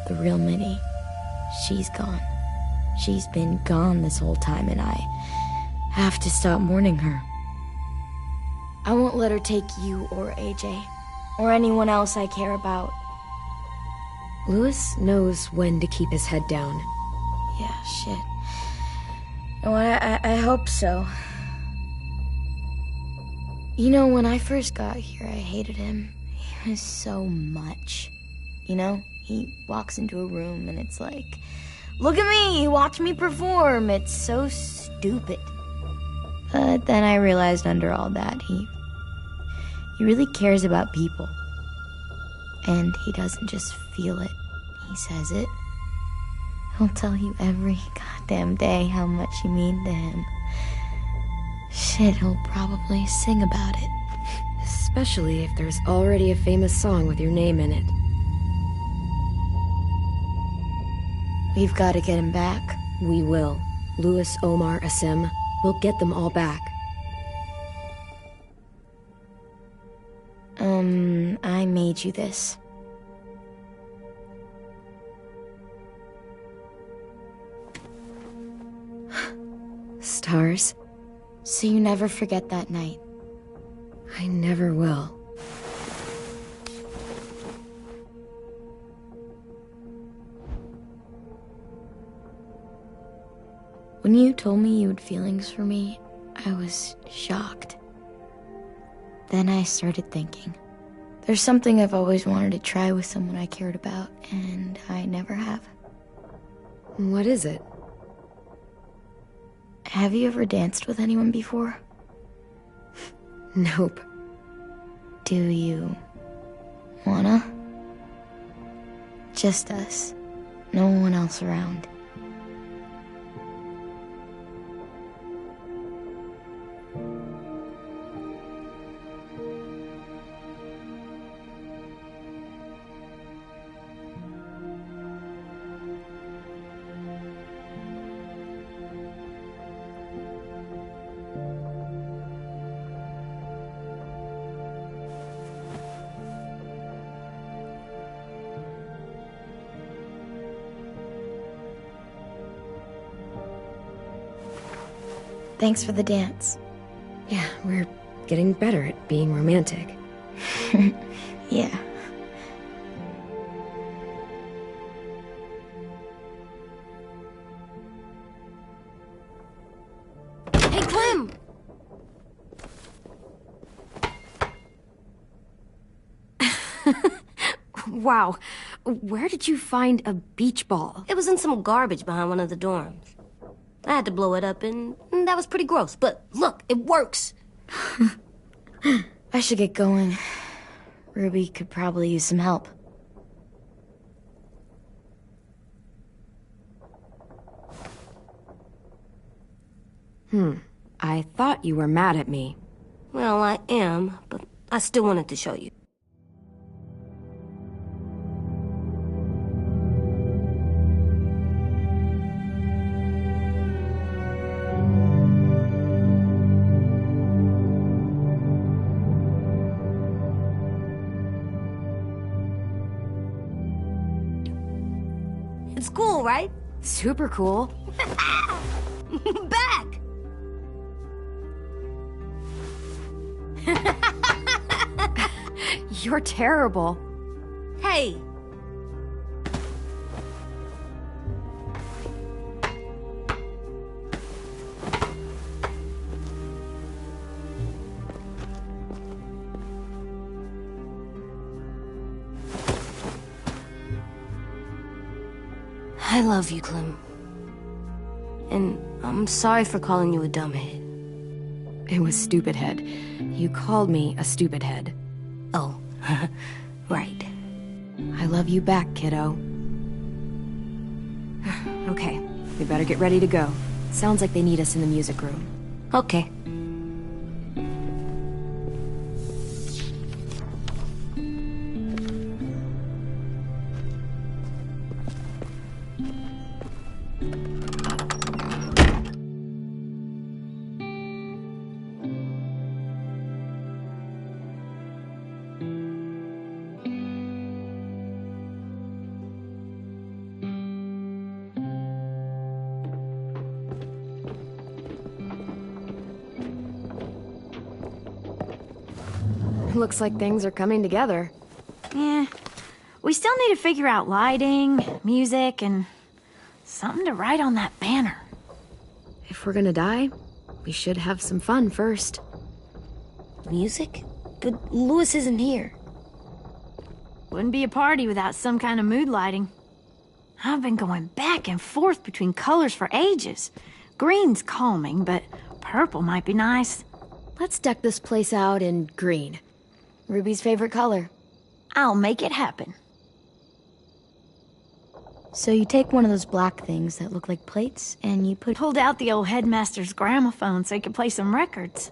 the real Minnie, she's gone. She's been gone this whole time, and I have to stop mourning her. I won't let her take you or AJ, or anyone else I care about. Louis knows when to keep his head down. Yeah, shit. Oh, I hope so. You know, when I first got here, I hated him. He was so much. You know, he walks into a room and it's like, look at me, watch me perform. It's so stupid. But then I realized under all that, he really cares about people. And he doesn't just feel it, he says it. He'll tell you every goddamn day how much you mean to him. Shit, he'll probably sing about it. Especially if there's already a famous song with your name in it. We've got to get him back. We will. Louis, Omar, Asim. We'll get them all back. I made you this. Stars? So you never forget that night. I never will. When you told me you had feelings for me, I was shocked. Then I started thinking. There's something I've always wanted to try with someone I cared about, and I never have. What is it? Have you ever danced with anyone before? Nope. Do you wanna? Just us. No one else around. Thanks for the dance. Yeah, we're getting better at being romantic. Yeah. Hey, Clem! Wow. Where did you find a beach ball? It was in some garbage behind one of the dorms. I had to blow it up, and that was pretty gross. But look, it works. I should get going. Ruby could probably use some help. I thought you were mad at me. Well, I am, but I still wanted to show you. It's cool, right? Super cool. Back! You're terrible. Hey! I love you, Clem. And I'm sorry for calling you a dumbhead. It was stupid head. You called me a stupid head. Oh, right. I love you back, kiddo. Okay, we better get ready to go. Sounds like they need us in the music room. Okay. Looks like things are coming together. Yeah. We still need to figure out lighting, music, and something to write on that banner. If we're gonna die, we should have some fun first. Music? But Louis isn't here. Wouldn't be a party without some kind of mood lighting. I've been going back and forth between colors for ages. Green's calming, but purple might be nice. Let's deck this place out in green. Ruby's favorite color. I'll make it happen. So you take one of those black things that look like plates, and you Pulled out the old headmaster's gramophone so he could play some records.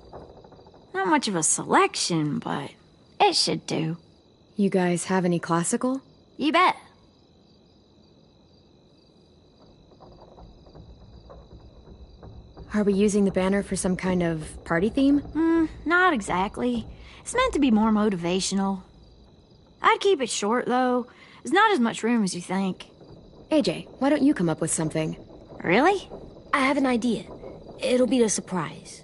Not much of a selection, but it should do. You guys have any classical? You bet. Are we using the banner for some kind of party theme? Not exactly. It's meant to be more motivational. I'd keep it short, though. There's not as much room as you think. AJ, why don't you come up with something? Really? I have an idea. It'll be a surprise.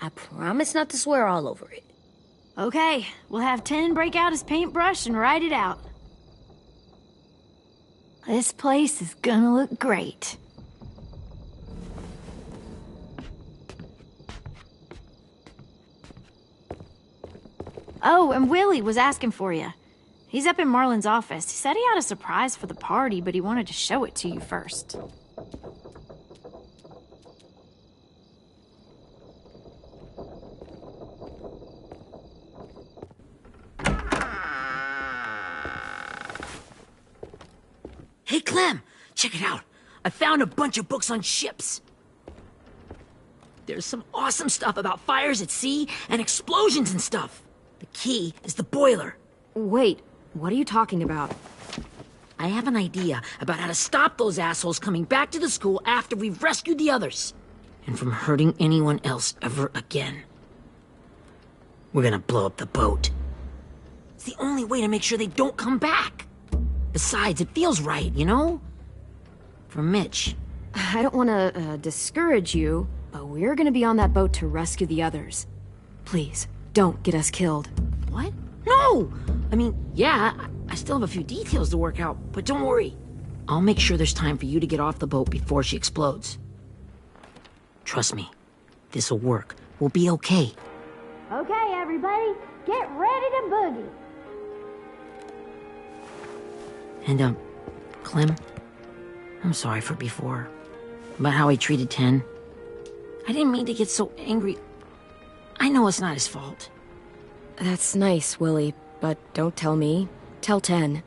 I promise not to swear all over it. Okay, we'll have 10 break out his paintbrush and write it out. This place is gonna look great. Oh, and Willie was asking for you. He's up in Marlin's office. He said he had a surprise for the party, but he wanted to show it to you first. Hey, Clem, check it out. I found a bunch of books on ships. There's some awesome stuff about fires at sea and explosions and stuff. The key is the boiler. Wait, what are you talking about? I have an idea about how to stop those assholes coming back to the school after we've rescued the others. And from hurting anyone else ever again. We're gonna blow up the boat. It's the only way to make sure they don't come back. Besides, it feels right, you know? For Mitch. I don't want to discourage you, but we're gonna be on that boat to rescue the others. Please, don't get us killed. What? No! I mean, yeah, I still have a few details to work out, but don't worry. I'll make sure there's time for you to get off the boat before she explodes. Trust me, this'll work. We'll be okay. Okay, everybody, get ready to boogie. And, Clem, I'm sorry for before. About how I treated Ten. I didn't mean to get so angry. I know it's not his fault. That's nice, Willie, but don't tell me. Tell 10.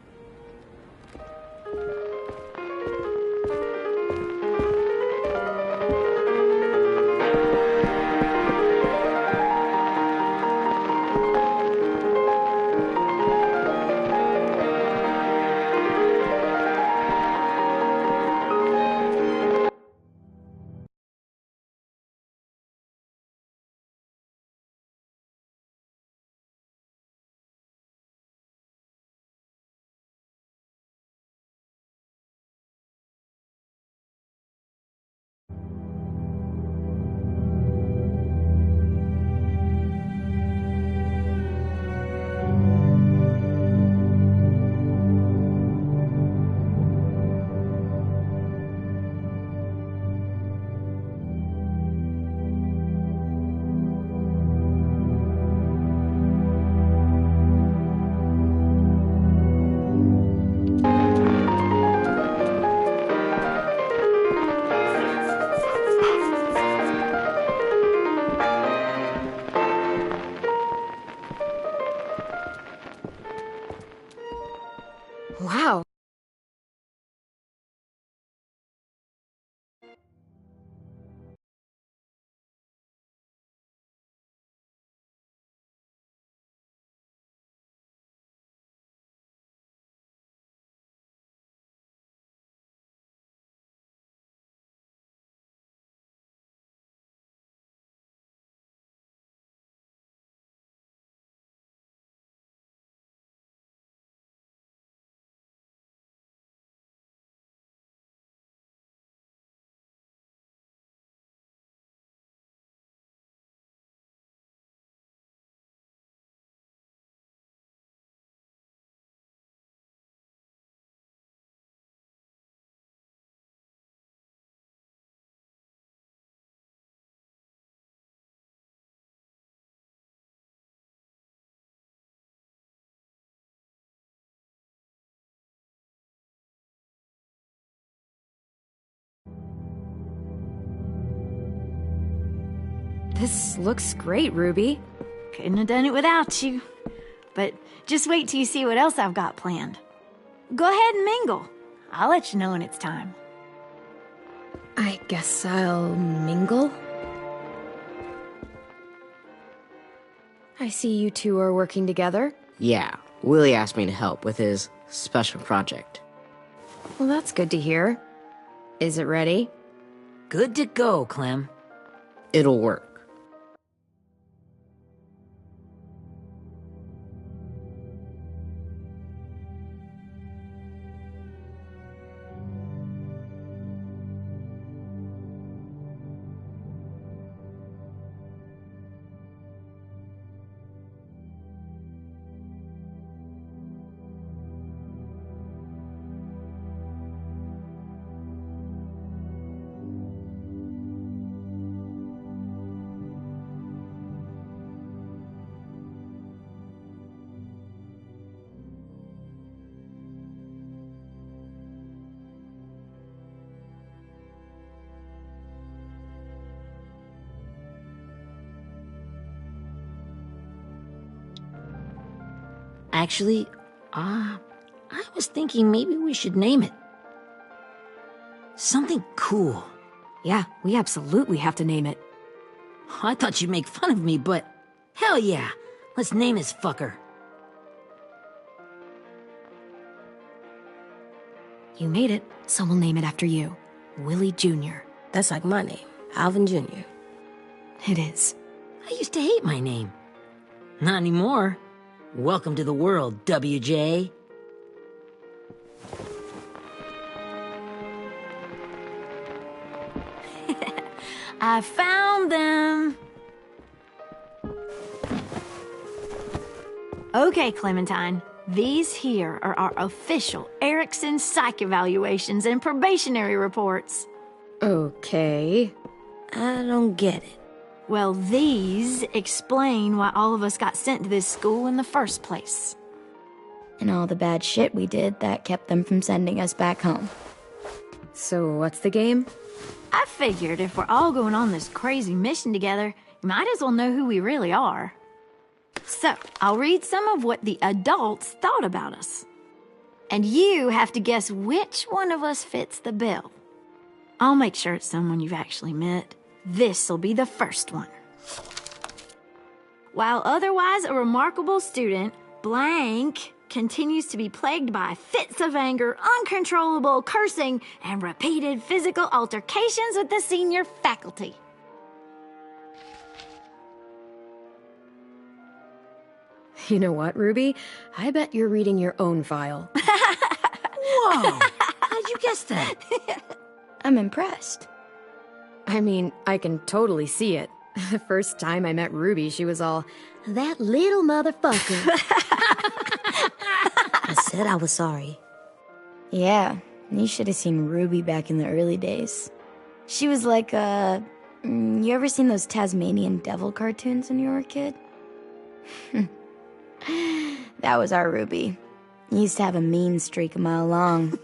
Wow. This looks great, Ruby. Couldn't have done it without you. But just wait till you see what else I've got planned. Go ahead and mingle. I'll let you know when it's time. I guess I'll mingle? I see you two are working together. Yeah, Willie asked me to help with his special project. Well, that's good to hear. Is it ready? Good to go, Clem. It'll work. Actually, I was thinking maybe we should name it. Something cool. Yeah, we absolutely have to name it. I thought you'd make fun of me, but hell yeah. Let's name this fucker. You made it, so we'll name it after you. Willie Jr. That's like my name, Alvin Jr. It is. I used to hate my name. Not anymore. Welcome to the world, WJ. I found them. Okay, Clementine. These here are our official Erickson psych evaluations and probationary reports. Okay. I don't get it. Well, these explain why all of us got sent to this school in the first place. And all the bad shit we did that kept them from sending us back home. So what's the game? I figured if we're all going on this crazy mission together, you might as well know who we really are. So, I'll read some of what the adults thought about us. And you have to guess which one of us fits the bill. I'll make sure it's someone you've actually met. This'll be the first one. While otherwise a remarkable student, blank continues to be plagued by fits of anger, uncontrollable cursing, and repeated physical altercations with the senior faculty. You know what, Ruby? I bet you're reading your own file. Whoa! How'd you guess that? I'm impressed. I mean, I can totally see it. The first time I met Ruby, she was all, "That little motherfucker." I said I was sorry. Yeah, you should have seen Ruby back in the early days. She was like you ever seen those Tasmanian devil cartoons when you were a kid? That was our Ruby. Used to have a mean streak a mile long.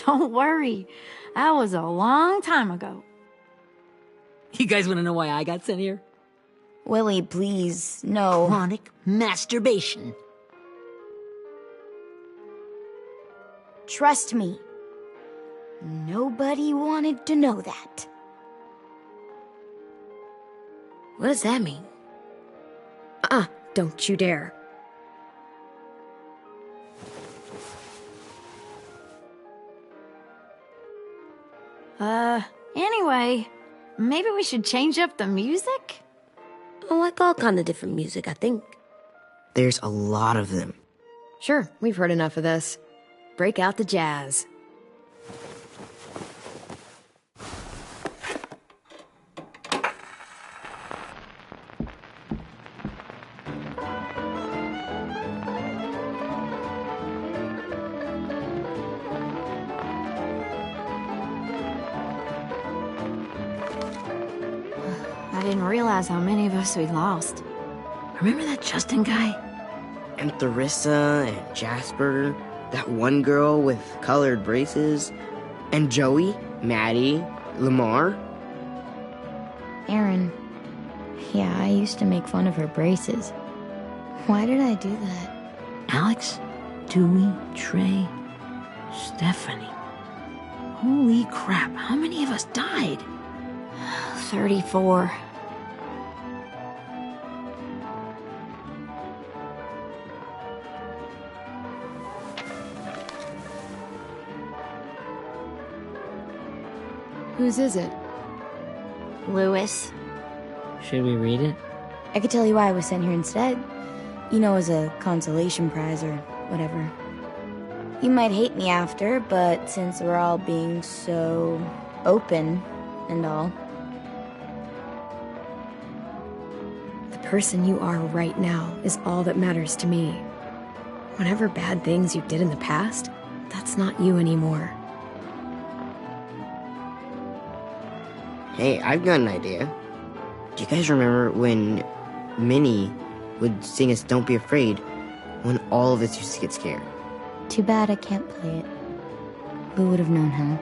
Don't worry, that was a long time ago. You guys want to know why I got sent here? Willie, please, no. Chronic masturbation. Trust me. Nobody wanted to know that. What does that mean? Don't you dare. Anyway, maybe we should change up the music? I like all kind of different music, I think. There's a lot of them. Sure, we've heard enough of this. Break out the jazz. I didn't realize how many of us we'd lost. Remember that Justin guy? And Theresa and Jasper, that one girl with colored braces, and Joey, Maddie, Lamar. Aaron. Yeah, I used to make fun of her braces. Why did I do that? Alex, Dewey, Trey, Stephanie. Holy crap, how many of us died? 34. Whose is it? Louis. Should we read it? I could tell you why I was sent here instead. You know, as a consolation prize or whatever. You might hate me after, but since we're all being so open and all. The person you are right now is all that matters to me. Whatever bad things you did in the past, that's not you anymore. Hey, I've got an idea. Do you guys remember when Minnie would sing us Don't Be Afraid when all of us used to get scared? Too bad I can't play it. Who would have known how?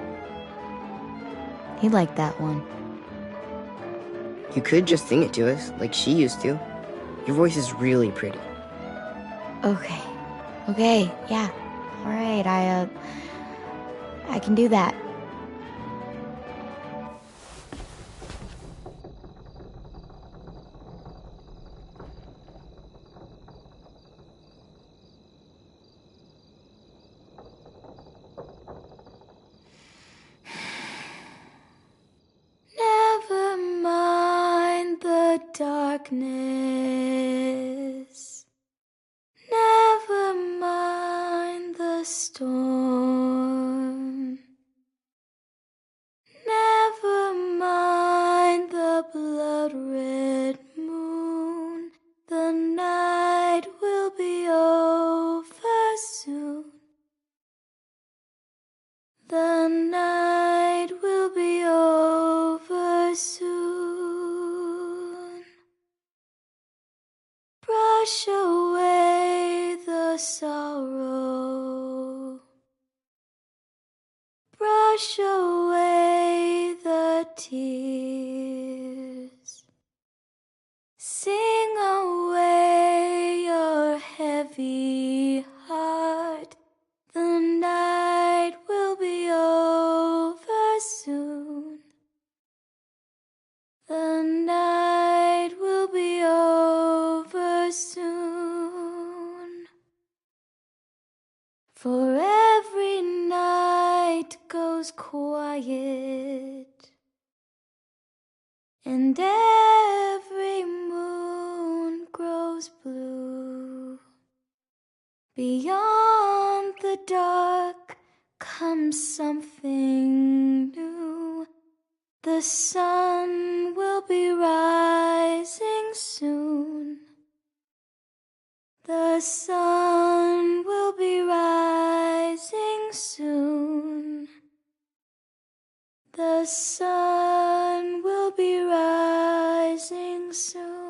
He liked that one. You could just sing it to us, like she used to. Your voice is really pretty. Okay, yeah. Alright, I can do that. Never mind the darkness. Never mind the storm. Never mind the blood-red moon. The night will be over soon. The night will be over soon. Brush away the sorrow. Brush away the tears. Sing away your heavy heart. The night will be over soon. The night will be over soon. For every night goes quiet, and every moon grows blue. Beyond the dark comes something new. The sun will be rising soon. The sun will be rising soon. The sun will be rising soon.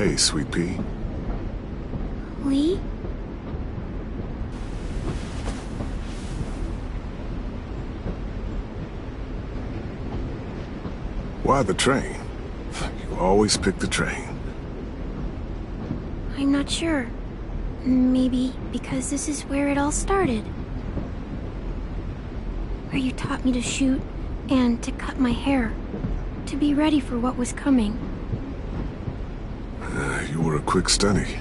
Hey, Sweet Pea. Lee? Why the train? You always pick the train. I'm not sure. Maybe because this is where it all started. Where you taught me to shoot and to cut my hair. To be ready for what was coming. You were a quick study.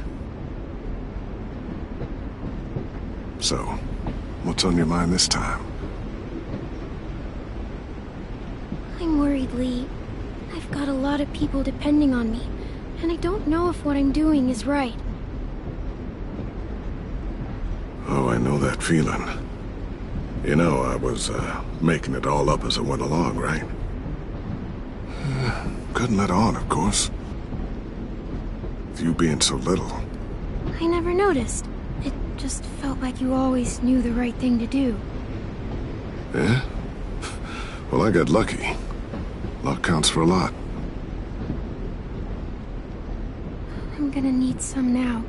So, what's on your mind this time? I'm worried, Lee. I've got a lot of people depending on me, and I don't know if what I'm doing is right. Oh, I know that feeling. You know, I was, making it all up as I went along, right? Couldn't let on, of course. With you being so little. I never noticed. It just felt like you always knew the right thing to do. Yeah? Well, I got lucky. Luck counts for a lot. I'm gonna need some now.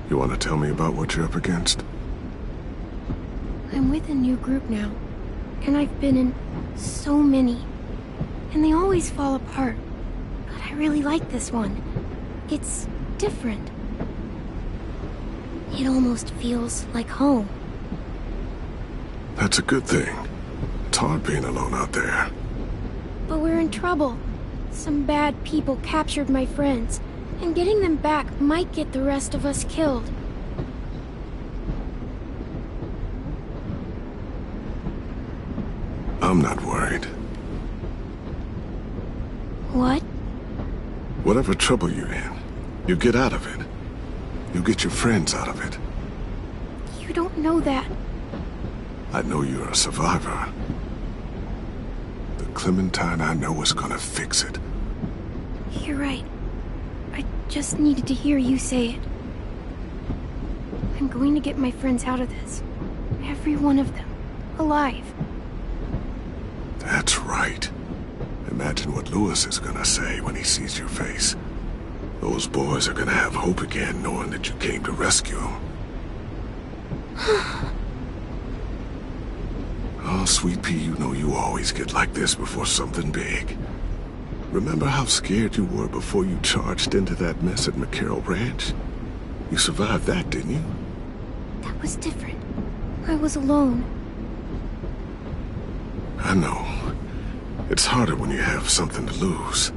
You want to tell me about what you're up against? I'm with a new group now, and I've been in so many, and they always fall apart. But I really like this one. It's different. It almost feels like home. That's a good thing. It's hard being alone out there. But we're in trouble. Some bad people captured my friends, and getting them back might get the rest of us killed. I'm not worried. What? Whatever trouble you're in, you get out of it. You get your friends out of it. You don't know that. I know you're a survivor. The Clementine I know is gonna fix it. You're right. I just needed to hear you say it. I'm going to get my friends out of this. Every one of them. Alive. That's right. Imagine what Louis is gonna say when he sees your face. Those boys are gonna have hope again knowing that you came to rescue them. Oh, Sweet Pea, you know you always get like this before something big. Remember how scared you were before you charged into that mess at McCarroll Ranch? You survived that, didn't you? That was different. I was alone. I know. It's harder when you have something to lose.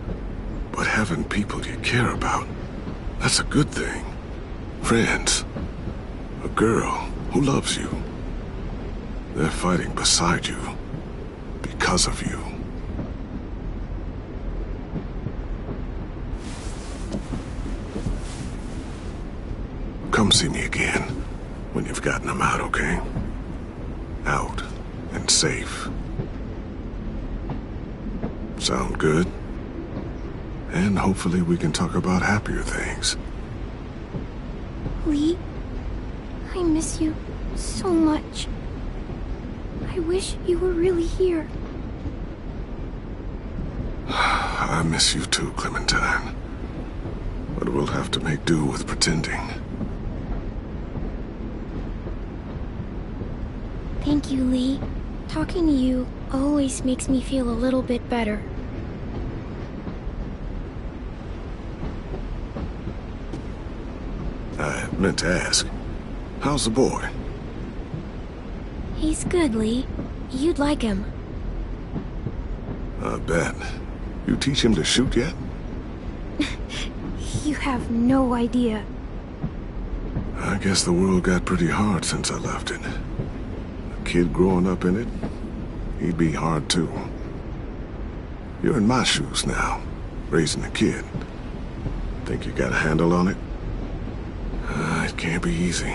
But having people you care about, that's a good thing. Friends. A girl who loves you. They're fighting beside you. Because of you. Come see me again when you've gotten them out, okay? Out and safe. Sound good? And hopefully we can talk about happier things. Lee, I miss you so much. I wish you were really here. I miss you too, Clementine. But we'll have to make do with pretending. Thank you, Lee. Talking to you always makes me feel a little bit better. I meant to ask, how's the boy? He's good, Lee. You'd like him. I bet. You teach him to shoot yet? You have no idea. I guess the world got pretty hard since I left it. A kid growing up in it, he'd be hard too. You're in my shoes now, raising a kid. Think you got a handle on it? It can't be easy.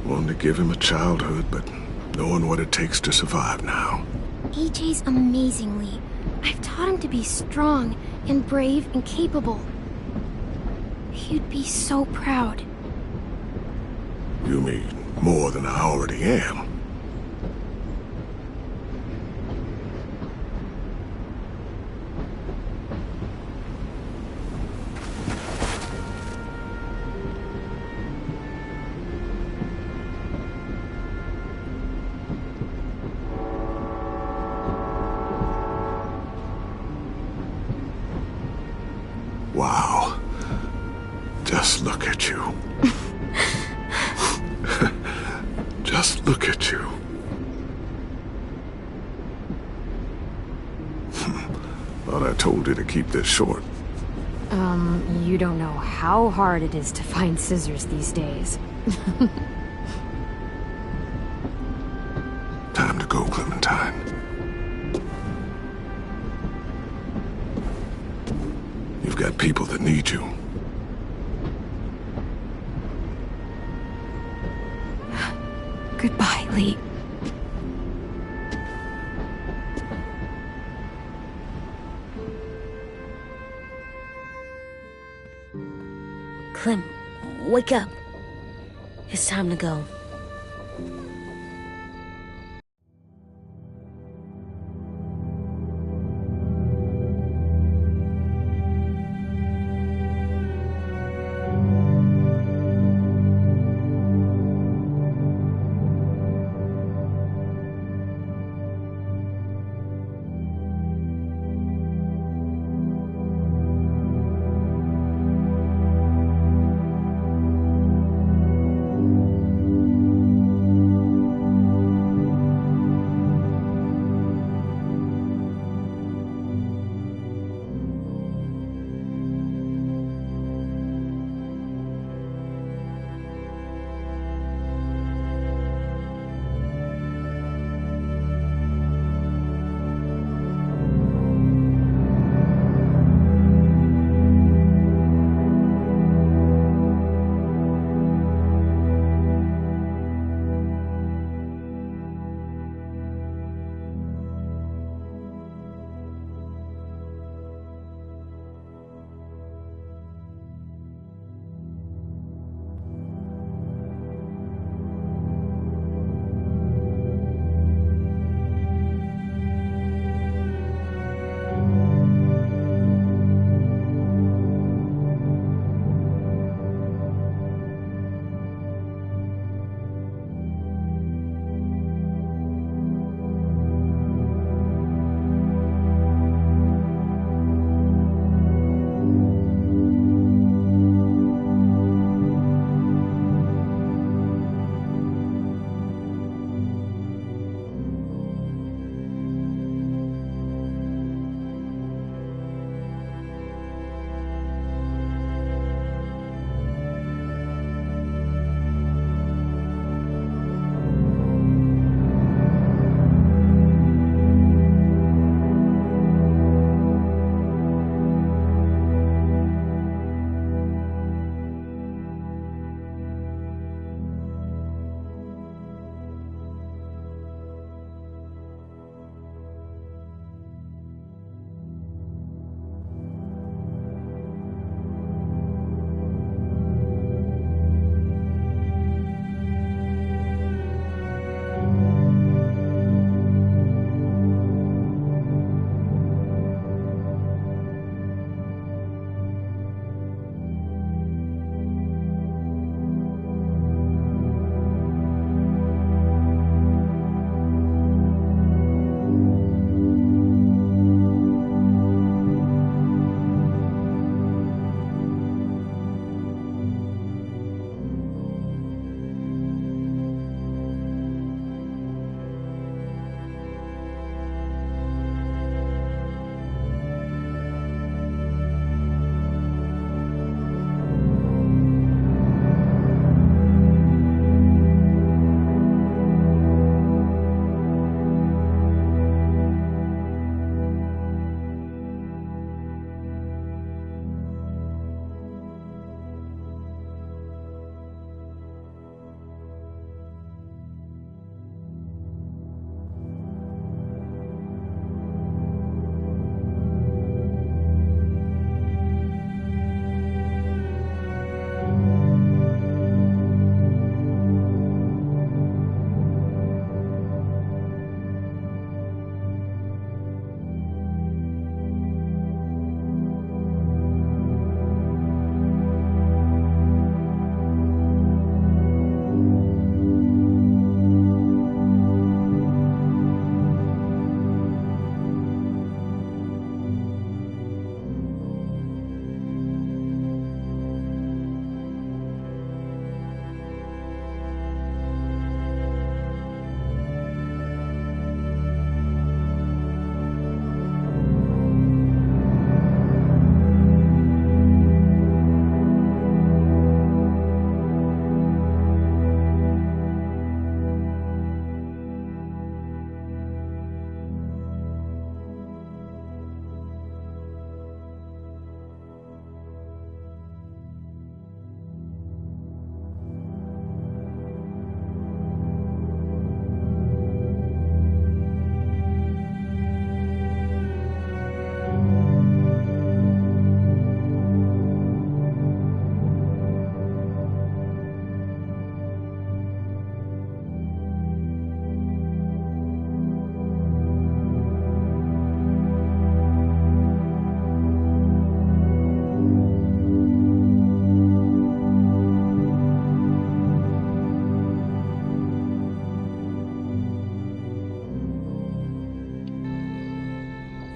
Wanting to give him a childhood, but knowing what it takes to survive now. AJ's amazing, Lee. I've taught him to be strong and brave and capable. He'd be so proud. You mean more than I already am? Just look at you. Just look at you. Thought I told you to keep this short. You don't know how hard it is to find scissors these days. Time to go, Clementine. You've got people that need you. Goodbye, Lee. Clem, wake up. It's time to go.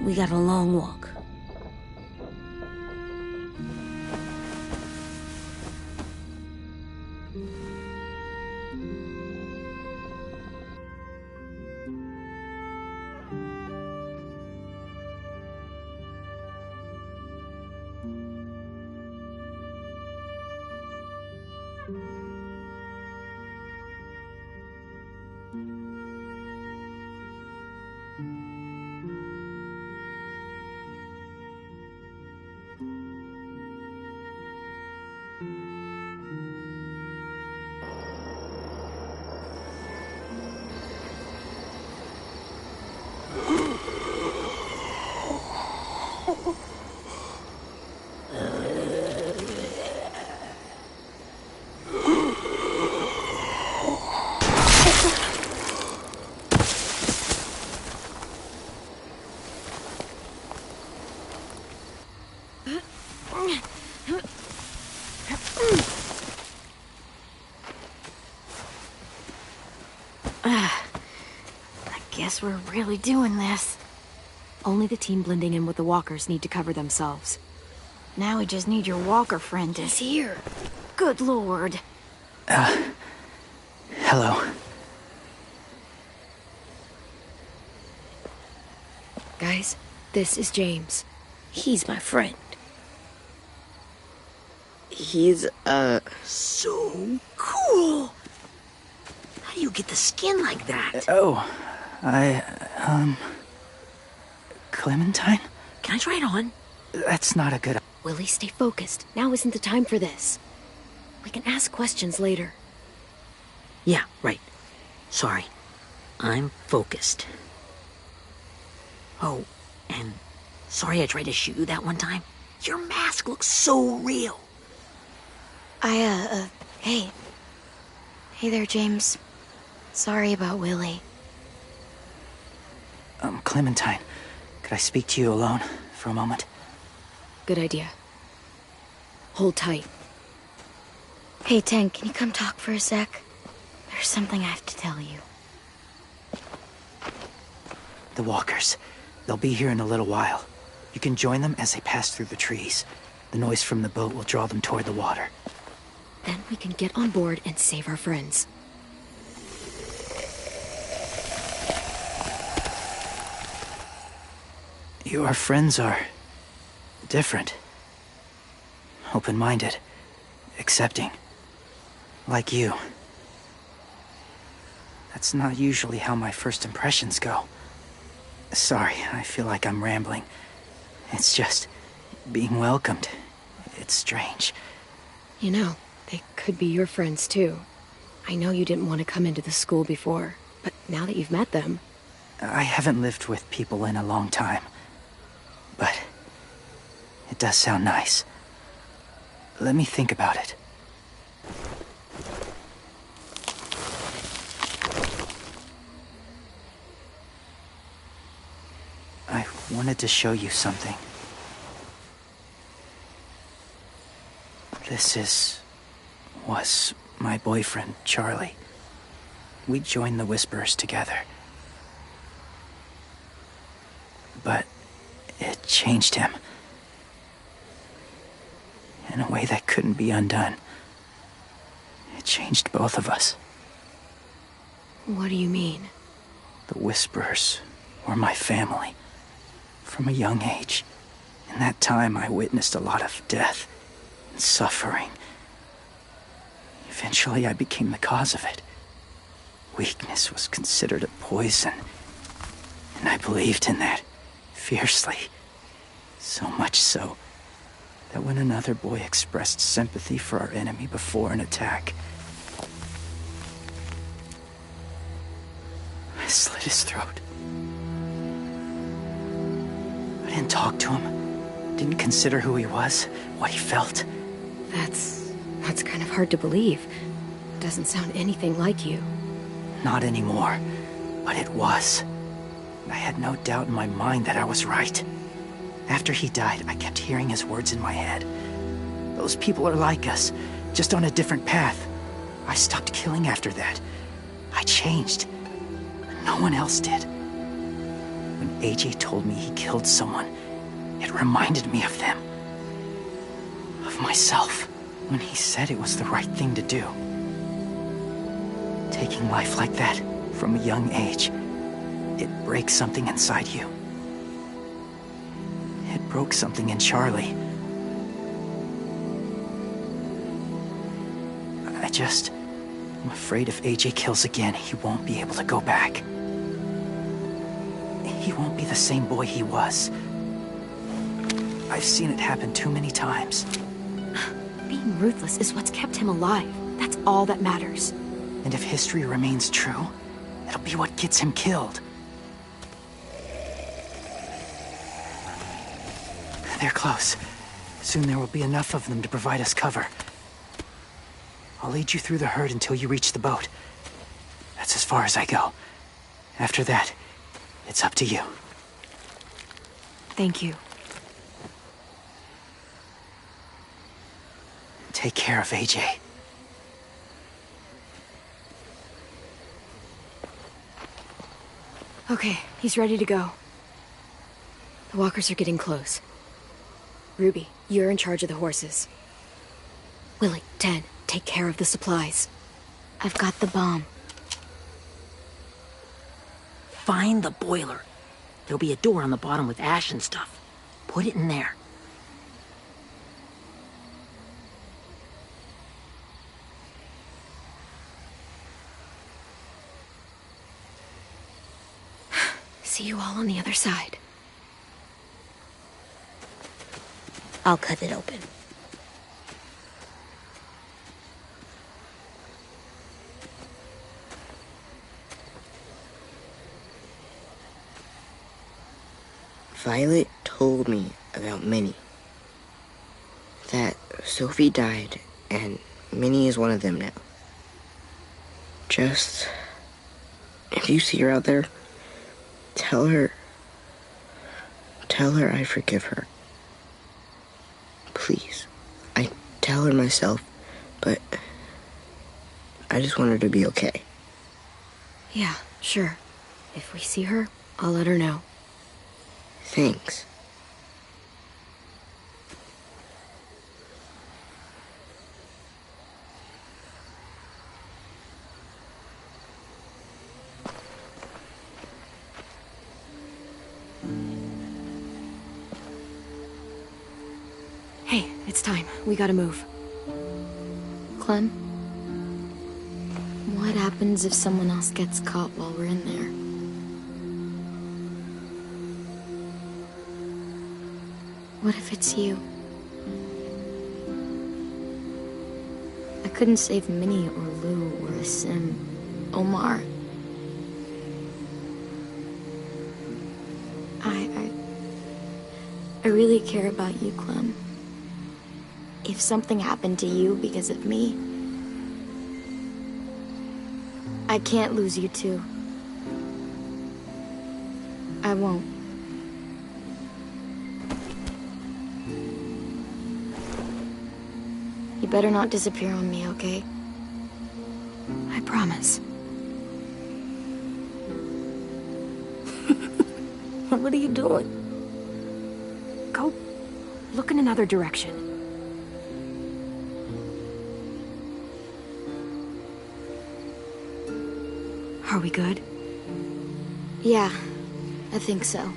we got a long walk. Guess we're really doing this. Only the team blending in with the walkers need to cover themselves. Now we just need your walker friend to... He's here. Good lord. Hello. Guys, this is James. He's my friend. He's, So cool! How do you get the skin like that? Clementine? Can I try it on? That's not a good... Willie, stay focused. Now isn't the time for this. We can ask questions later. Yeah, right. Sorry. I'm focused. Oh, and sorry I tried to shoot you that one time. Your mask looks so real. Hey. Hey there, James. Sorry about Willie. Clementine, could I speak to you alone for a moment? Good idea. Hold tight. Hey, Tank, can you come talk for a sec? There's something I have to tell you. The walkers. They'll be here in a little while. You can join them as they pass through the trees. The noise from the boat will draw them toward the water. Then we can get on board and save our friends. Your friends are... different. Open-minded. Accepting. Like you. That's not usually how my first impressions go. Sorry, I feel like I'm rambling. It's just... being welcomed. It's strange. You know, they could be your friends too. I know you didn't want to come into the school before, but now that you've met them... I haven't lived with people in a long time. But... it does sound nice. Let me think about it. I wanted to show you something. was my boyfriend, Charlie. We joined the Whisperers together. But it changed him. In a way that couldn't be undone. It changed both of us. What do you mean? The Whisperers were my family. From a young age. In that time, I witnessed a lot of death and suffering. Eventually, I became the cause of it. Weakness was considered a poison. And I believed in that, fiercely. So much so, that when another boy expressed sympathy for our enemy before an attack, I slit his throat. I didn't talk to him. Didn't consider who he was, what he felt. That's kind of hard to believe. Doesn't sound anything like you. Not anymore, but it was. I had no doubt in my mind that I was right. After he died, I kept hearing his words in my head. Those people are like us, just on a different path. I stopped killing after that. I changed. No one else did. When AJ told me he killed someone, it reminded me of them. Of myself. When he said it was the right thing to do. Taking life like that, from a young age, it breaks something inside you. It broke something in Charlie. I'm afraid if AJ kills again, he won't be able to go back. He won't be the same boy he was. I've seen it happen too many times. Being ruthless is what's kept him alive. That's all that matters. And if history remains true, it'll be what gets him killed. They're close. Soon there will be enough of them to provide us cover. I'll lead you through the herd until you reach the boat. That's as far as I go. After that, it's up to you. Thank you. Take care of AJ. Okay, he's ready to go. The walkers are getting close. Ruby, you're in charge of the horses. Willie, Ted, take care of the supplies. I've got the bomb. Find the boiler. There'll be a door on the bottom with ash and stuff. Put it in there. See you all on the other side. I'll cut it open. Violet told me about Minnie. That Sophie died, and Minnie is one of them now. Just... if you see her out there, tell her I forgive her. Please. I tell her myself, but I just want her to be okay. Yeah, sure. If we see her, I'll let her know. Thanks. Hey, it's time. We gotta move. Clem? What happens if someone else gets caught while we're in there? What if it's you? I couldn't save Minnie or Lou or Asim, Omar. I really care about you, Clem. If something happened to you because of me, I can't lose you too. I won't. You better not disappear on me, okay? I promise. What are you doing? Go look in another direction. Are we good? Yeah, I think so.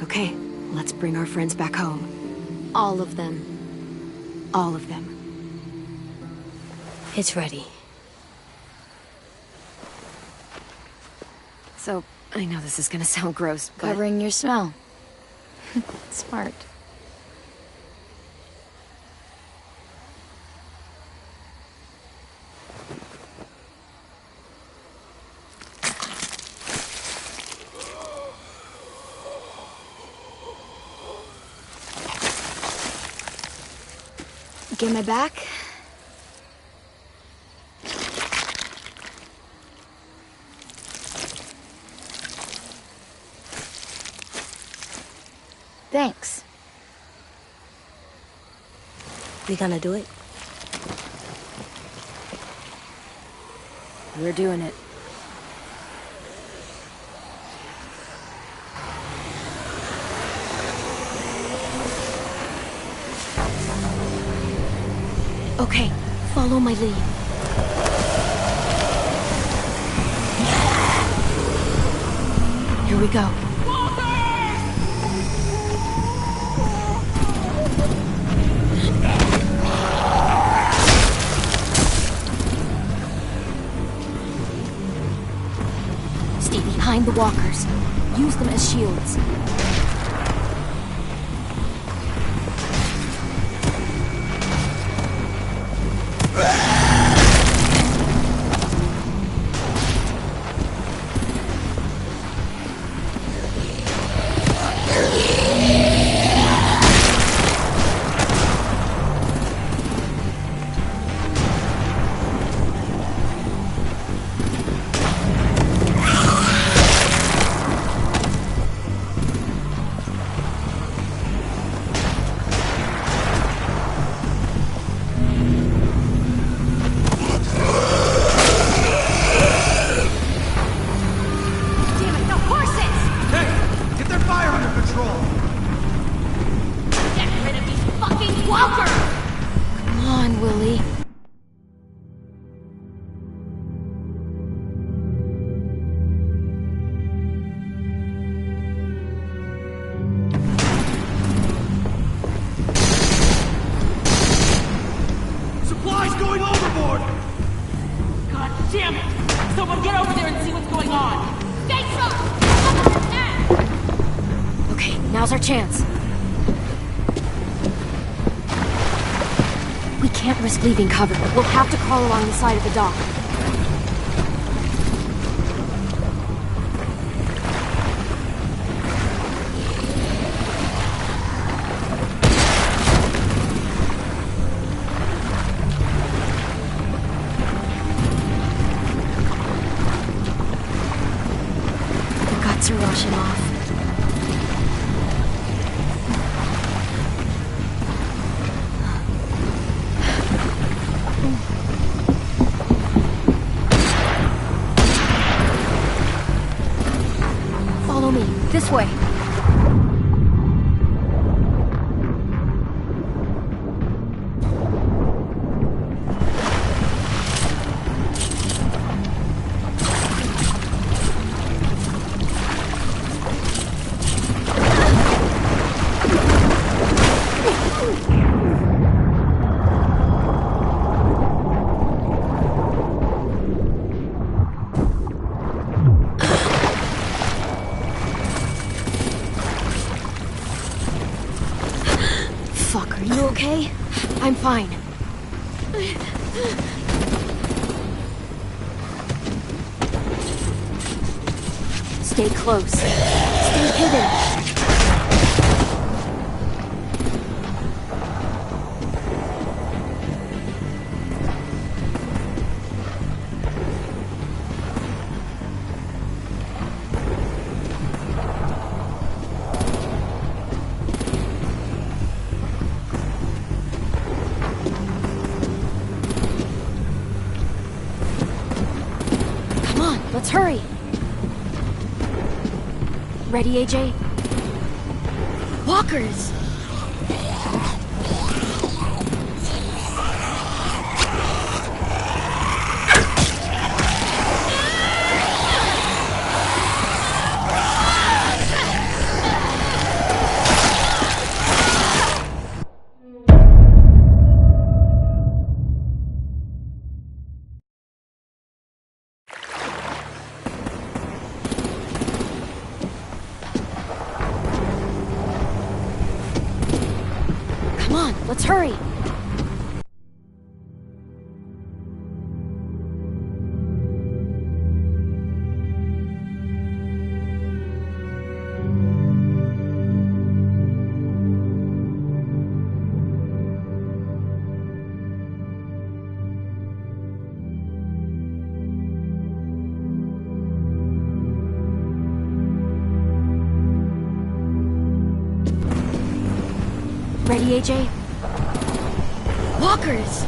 Okay, let's bring our friends back home. All of them. All of them. It's ready. So, I know this is gonna sound gross, but... Covering your smell. Smart. Get my back? Thanks. We gonna do it? We're doing it. Okay, follow my lead. Here we go. Stay behind the walkers. Use them as shields. Now's our chance. We can't risk leaving cover. We'll have to crawl along the side of the dock. The guts are rushing off. This way. Fuck, are you okay? I'm fine. Stay close. Stay hidden. Let's hurry! Ready, AJ? Walkers! Let's hurry! Ready, AJ? Walkers!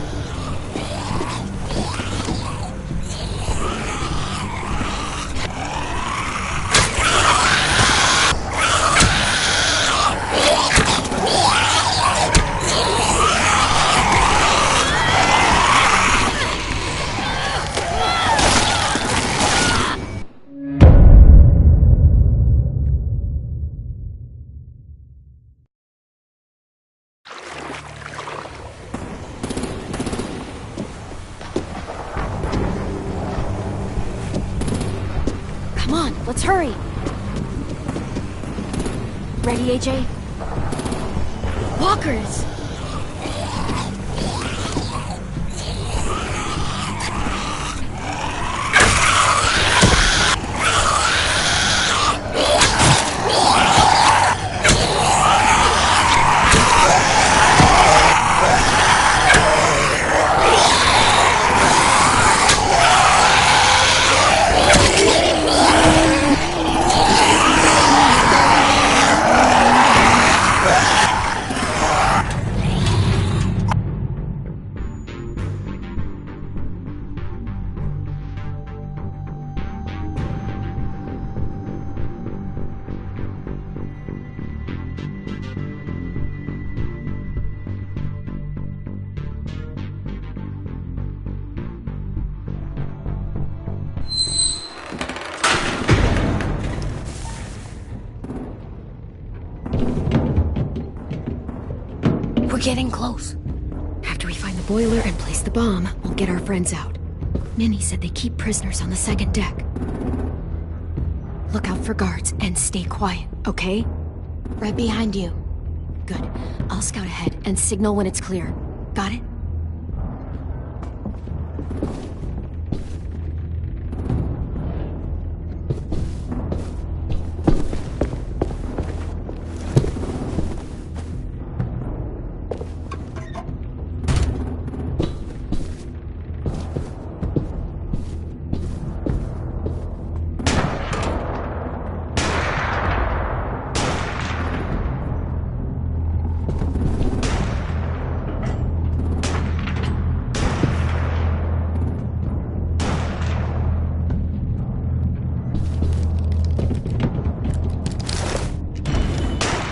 Come on, let's hurry. Ready, AJ? Walkers! We're getting close. After we find the boiler and place the bomb, we'll get our friends out. Minnie said they keep prisoners on the second deck. Look out for guards and stay quiet, okay? Right behind you. Good. I'll scout ahead and signal when it's clear. Got it?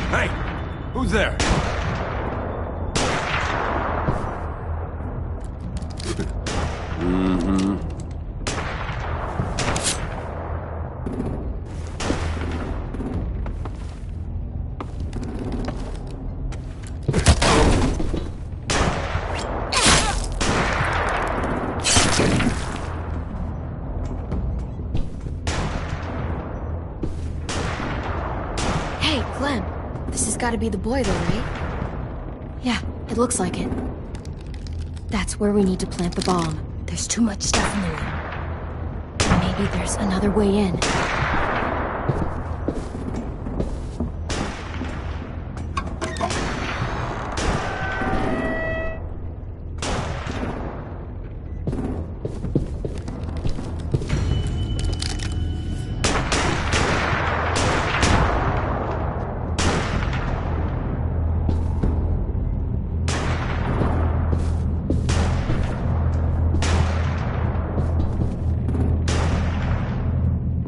Hey! Who's there? Hey, Clem. This has got to be the boiler, right? Yeah, it looks like it. That's where we need to plant the bomb. There's too much stuff in the way. Maybe there's another way in.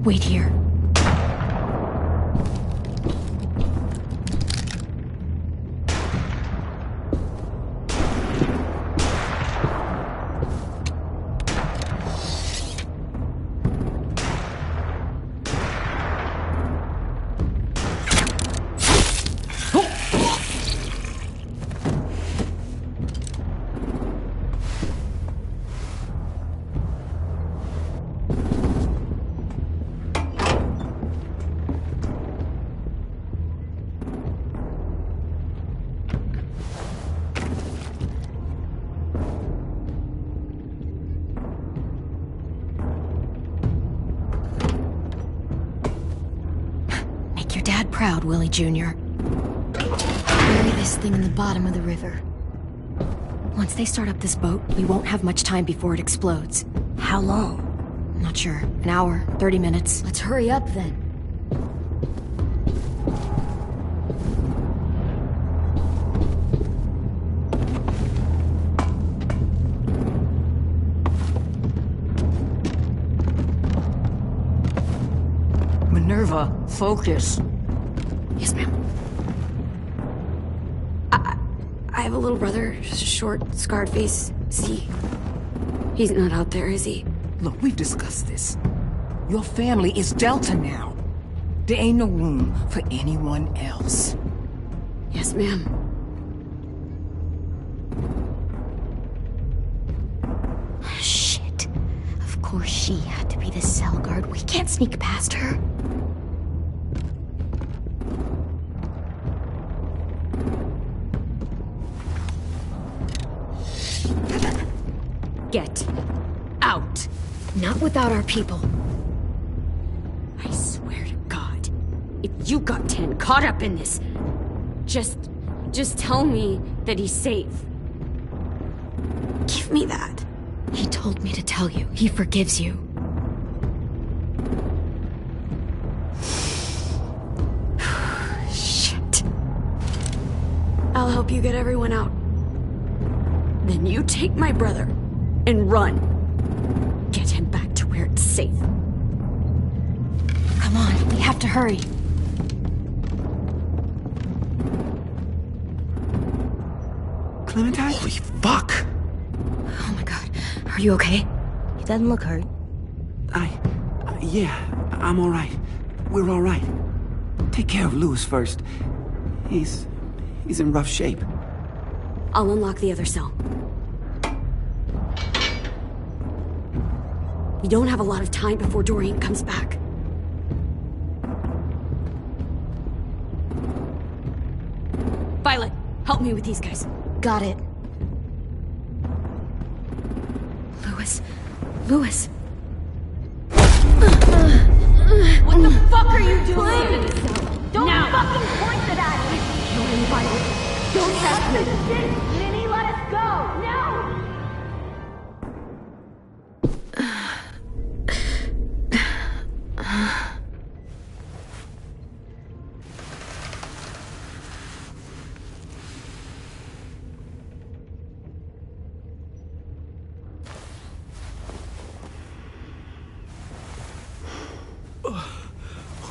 Wait here. Make your dad proud, Willie Jr. Bury this thing in the bottom of the river. Once they start up this boat, we won't have much time before it explodes. How long? Not sure. An hour, 30 minutes. Let's hurry up then. Minerva, focus. Yes, ma'am. I have a little brother, short, scarred face. He's not out there, is he? Look, we've discussed this. Your family is Delta now. There ain't no room for anyone else. Yes, ma'am. Shit. Of course she had to be the cell guard we We can't sneak past her. Get out. Not without our people. I swear to God, if you got 10 caught up in this, just tell me that he's safe. Give me that. He told me to tell you. He forgives you. Shit. I'll help you get everyone out. Then you take my brother and run. Get him back to where it's safe. Come on, we have to hurry. Clementine? Holy fuck! Oh my god. Are you okay? He doesn't look hurt. Yeah, I'm alright. We're alright. Take care of Louis first. He's in rough shape. I'll unlock the other cell. We don't have a lot of time before Dorian comes back. Violet, help me with these guys. Got it. Louis. What the fuck are you doing? Don't fucking point it at me! Kill him, Violet. Don't test me. Vinny, let us go! No!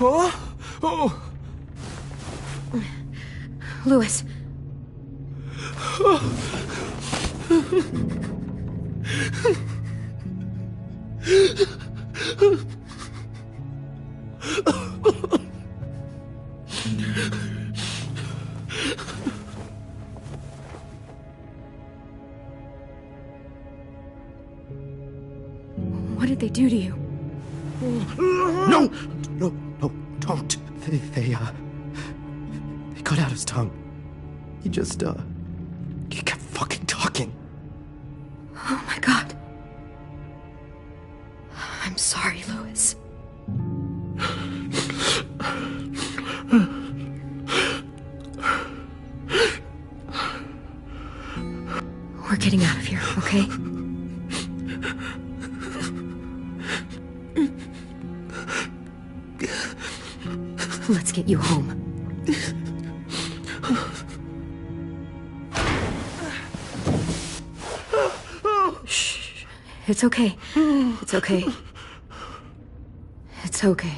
Huh? Oh! Louis. What did they do to you? No! No, don't. They cut out his tongue. He just, he kept fucking talking. Oh my god. I'm sorry, Louis. We're getting out of here, okay? Let's get you home. Shh. It's okay. It's okay. It's okay.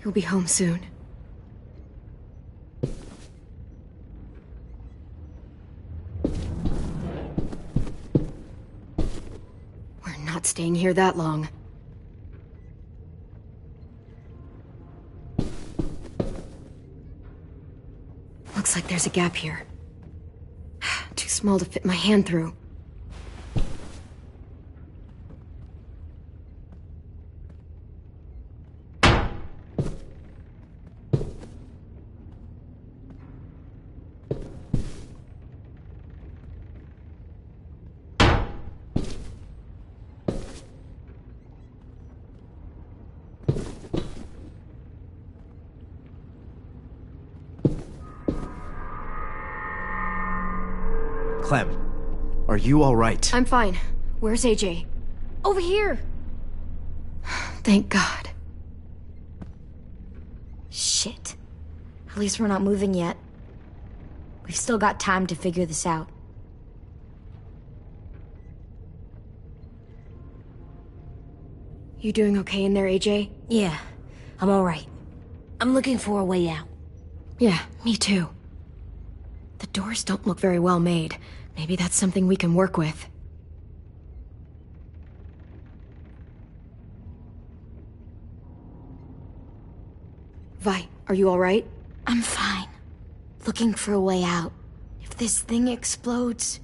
You'll be home soon. We're not staying here that long. Looks like there's a gap here. Too small to fit my hand through. Clem, are you alright? I'm fine. Where's AJ? Over here! Thank God. Shit. At least we're not moving yet. We've still got time to figure this out. You doing okay in there, AJ? Yeah, I'm alright. I'm looking for a way out. Yeah, me too. The doors don't look very well made. Maybe that's something we can work with. Vi, are you alright? I'm fine. Looking for a way out. If this thing explodes...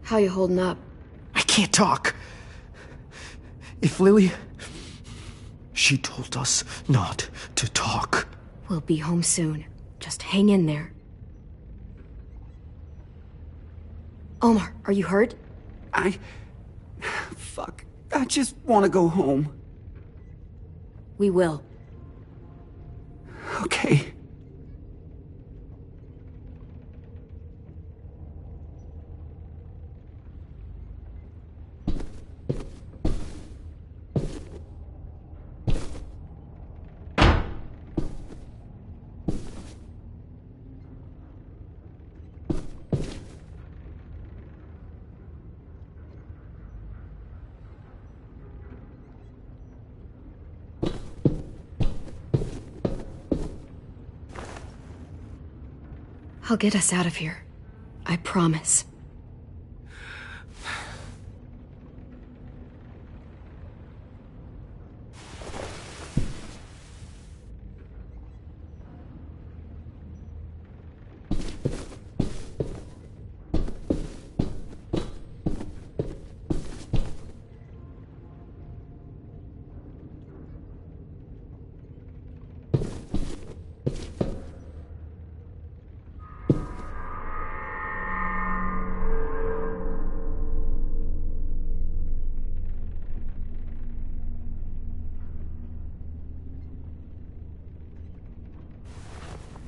How you holding up? I can't talk. If Lily... She told us not to talk. We'll be home soon. Just hang in there. Omar, are you hurt? Fuck. I just want to go home. We will. Okay. I'll get us out of here. I promise.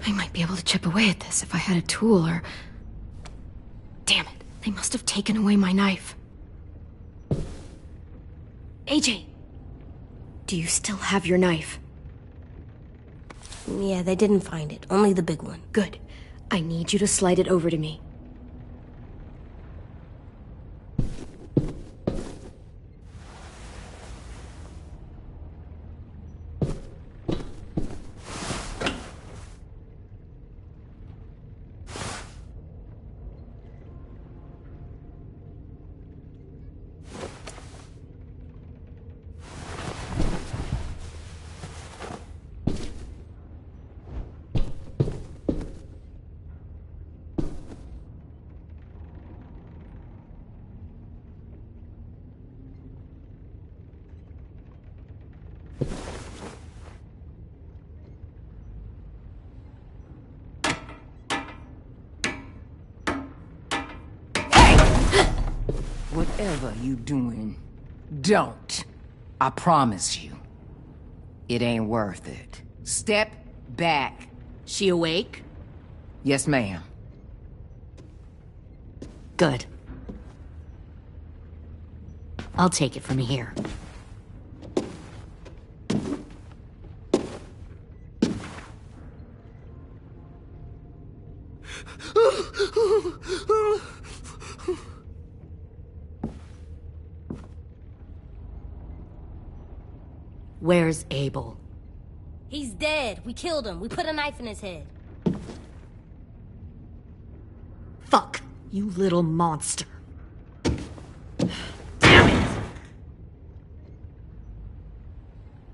I might be able to chip away at this if I had a tool or... Damn it, they must have taken away my knife. AJ! Do you still have your knife? Yeah, they didn't find it. Only the big one. Good. I need you to slide it over to me. Whatever you doing, don't. I promise you. It ain't worth it. Step back. She awake? Yes, ma'am. Good. I'll take it from here. Where's Abel? He's dead. We killed him. We put a knife in his head. Fuck, you little monster. Damn it!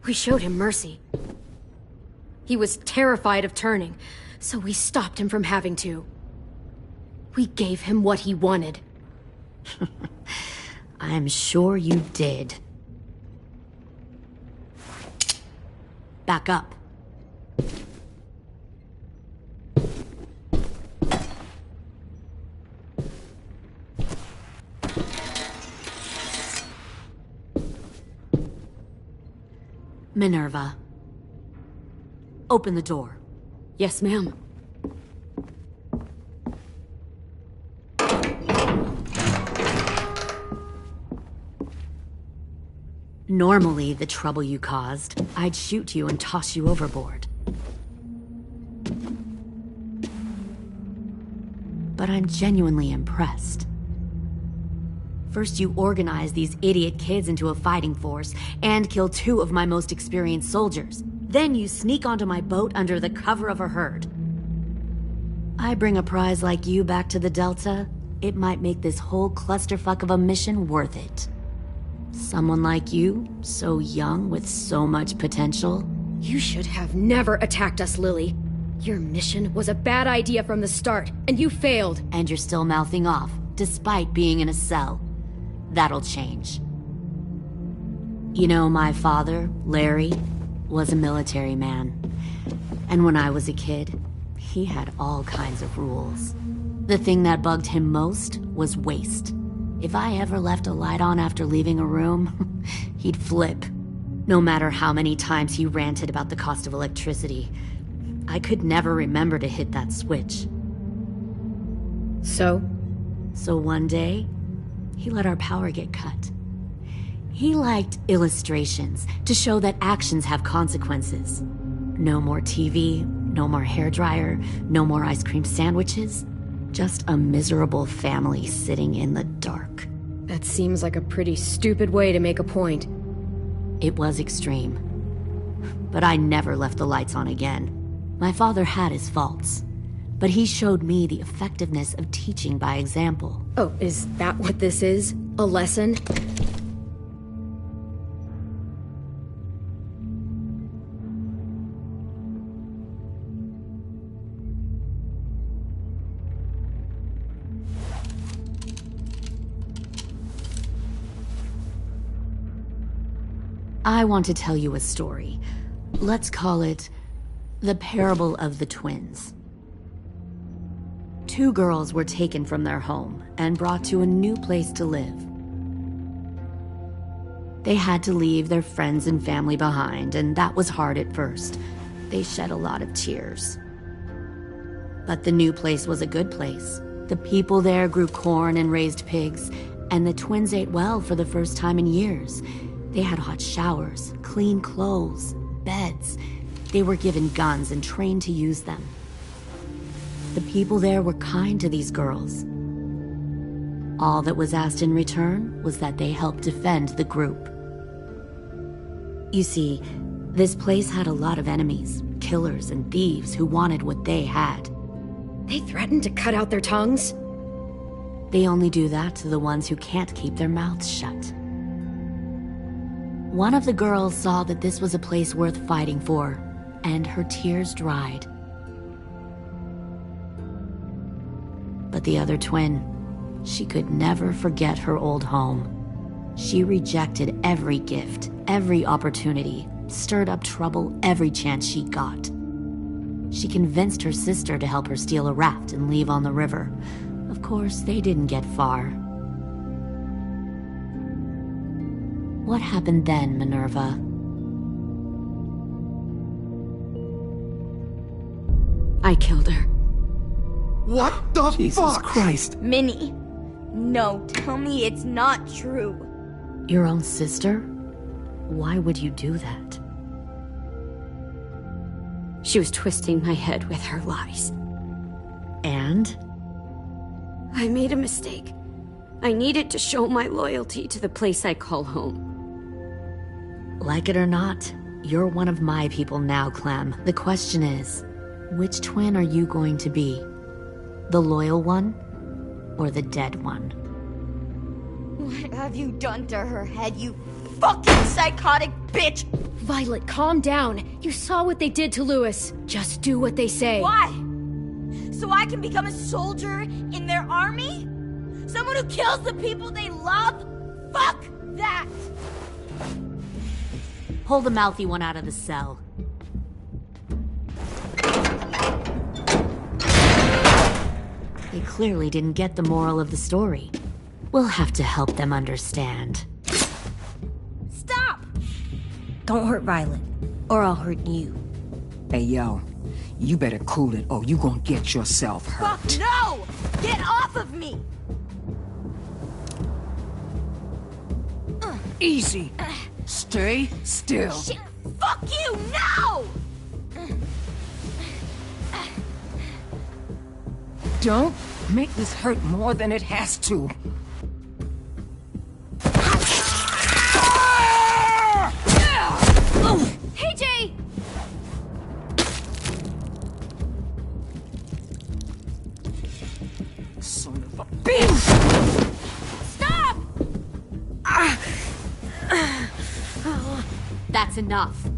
We showed him mercy. He was terrified of turning, so we stopped him from having to. We gave him what he wanted. I'm sure you did. Back up. Minerva. Open the door. Yes, ma'am. Normally, the trouble you caused, I'd shoot you and toss you overboard. But I'm genuinely impressed. First, you organize these idiot kids into a fighting force and kill 2 of my most experienced soldiers. Then you sneak onto my boat under the cover of a herd. I bring a prize like you back to the Delta, it might make this whole clusterfuck of a mission worth it. Someone like you, so young with so much potential. You should have never attacked us, Lily. Your mission was a bad idea from the start, and you failed. And you're still mouthing off, despite being in a cell. That'll change. You know, my father, Larry, was a military man. And when I was a kid, he had all kinds of rules. The thing that bugged him most was waste. If I ever left a light on after leaving a room, he'd flip. No matter how many times he ranted about the cost of electricity, I could never remember to hit that switch. So one day, he let our power get cut. He liked illustrations to show that actions have consequences. No more TV, no more hairdryer, no more ice cream sandwiches. Just a miserable family sitting in the dark. That seems like a pretty stupid way to make a point. It was extreme. But I never left the lights on again. My father had his faults, but he showed me the effectiveness of teaching by example. Oh, is that what this is? A lesson? I want to tell you a story. Let's call it the Parable of the Twins. 2 girls were taken from their home and brought to a new place to live. They had to leave their friends and family behind, and that was hard at first. They shed a lot of tears. But the new place was a good place. The people there grew corn and raised pigs, and the twins ate well for the first time in years. They had hot showers, clean clothes, beds. They were given guns and trained to use them. The people there were kind to these girls. All that was asked in return was that they help defend the group. You see, this place had a lot of enemies, killers and thieves who wanted what they had. They threatened to cut out their tongues? They only do that to the ones who can't keep their mouths shut. One of the girls saw that this was a place worth fighting for, and her tears dried. But the other twin, she could never forget her old home. She rejected every gift, every opportunity, stirred up trouble every chance she got. She convinced her sister to help her steal a raft and leave on the river. Of course, they didn't get far. What happened then, Minerva? I killed her. What the Jesus fuck? Christ. Minnie, no, tell me it's not true. Your own sister? Why would you do that? She was twisting my head with her lies. And? I made a mistake. I needed to show my loyalty to the place I call home. Like it or not, you're one of my people now, Clem. The question is, which twin are you going to be? The loyal one, or the dead one? What have you done to her head, you fucking psychotic bitch? Violet, calm down. You saw what they did to Louis. Just do what they say. Why? So I can become a soldier in their army? Someone who kills the people they love? Fuck that! Pull the mouthy one out of the cell. They clearly didn't get the moral of the story. We'll have to help them understand. Stop! Don't hurt Violet, or I'll hurt you. Hey, yo. You better cool it, or you gonna get yourself hurt. Fuck no! Get off of me! Easy. Stay still. Shit! Fuck you! No! Don't make this hurt more than it has to. Hey, Jay! Son of a bitch! Stop! That's enough.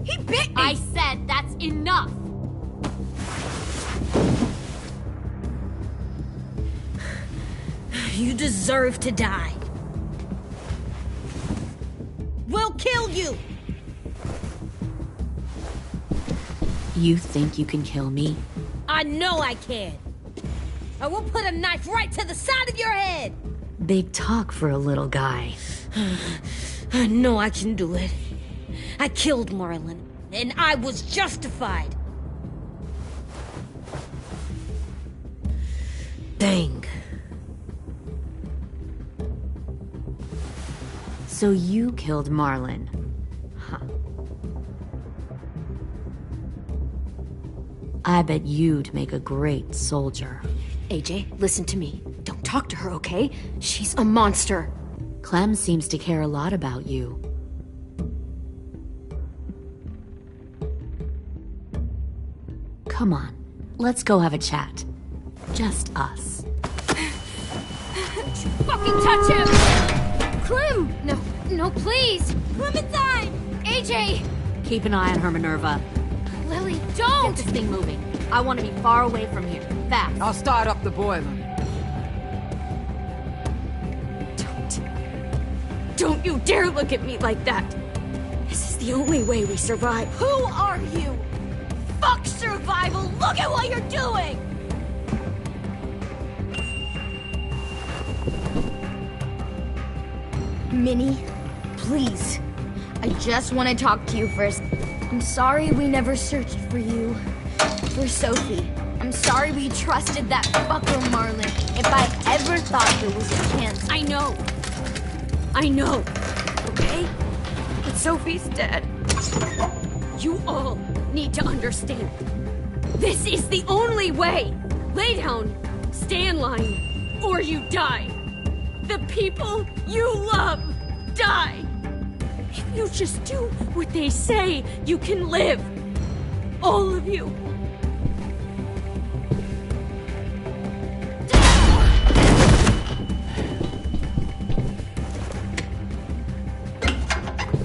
He bit me! I said that's enough! You deserve to die. We'll kill you! You think you can kill me? I know I can. I will put a knife right to the side of your head! Big talk for a little guy. I know I can do it. I killed Marlon, and I was justified. Dang. So you killed Marlon. Huh. I bet you'd make a great soldier. AJ, listen to me. Don't talk to her, okay? She's a monster. Clem seems to care a lot about you. Come on, let's go have a chat. Just us. Don't you fucking touch him! Clem! No, please! Clementine! AJ! Keep an eye on her, Minerva. Lily, don't! Get this thing moving. I want to be far away from here. Fast. I'll start up the boiler. Don't you dare look at me like that! This is the only way we survive. Who are you? Fuck survival! Look at what you're doing! Minnie, please. I just want to talk to you first. I'm sorry we never searched for you. For Sophie. I'm sorry we trusted that fucker Marlon. If I ever thought there was a chance. I know, okay? But Sophie's dead. You all need to understand. This is the only way! Lay down, stay in line, or you die. The people you love die. If you just do what they say, you can live. All of you.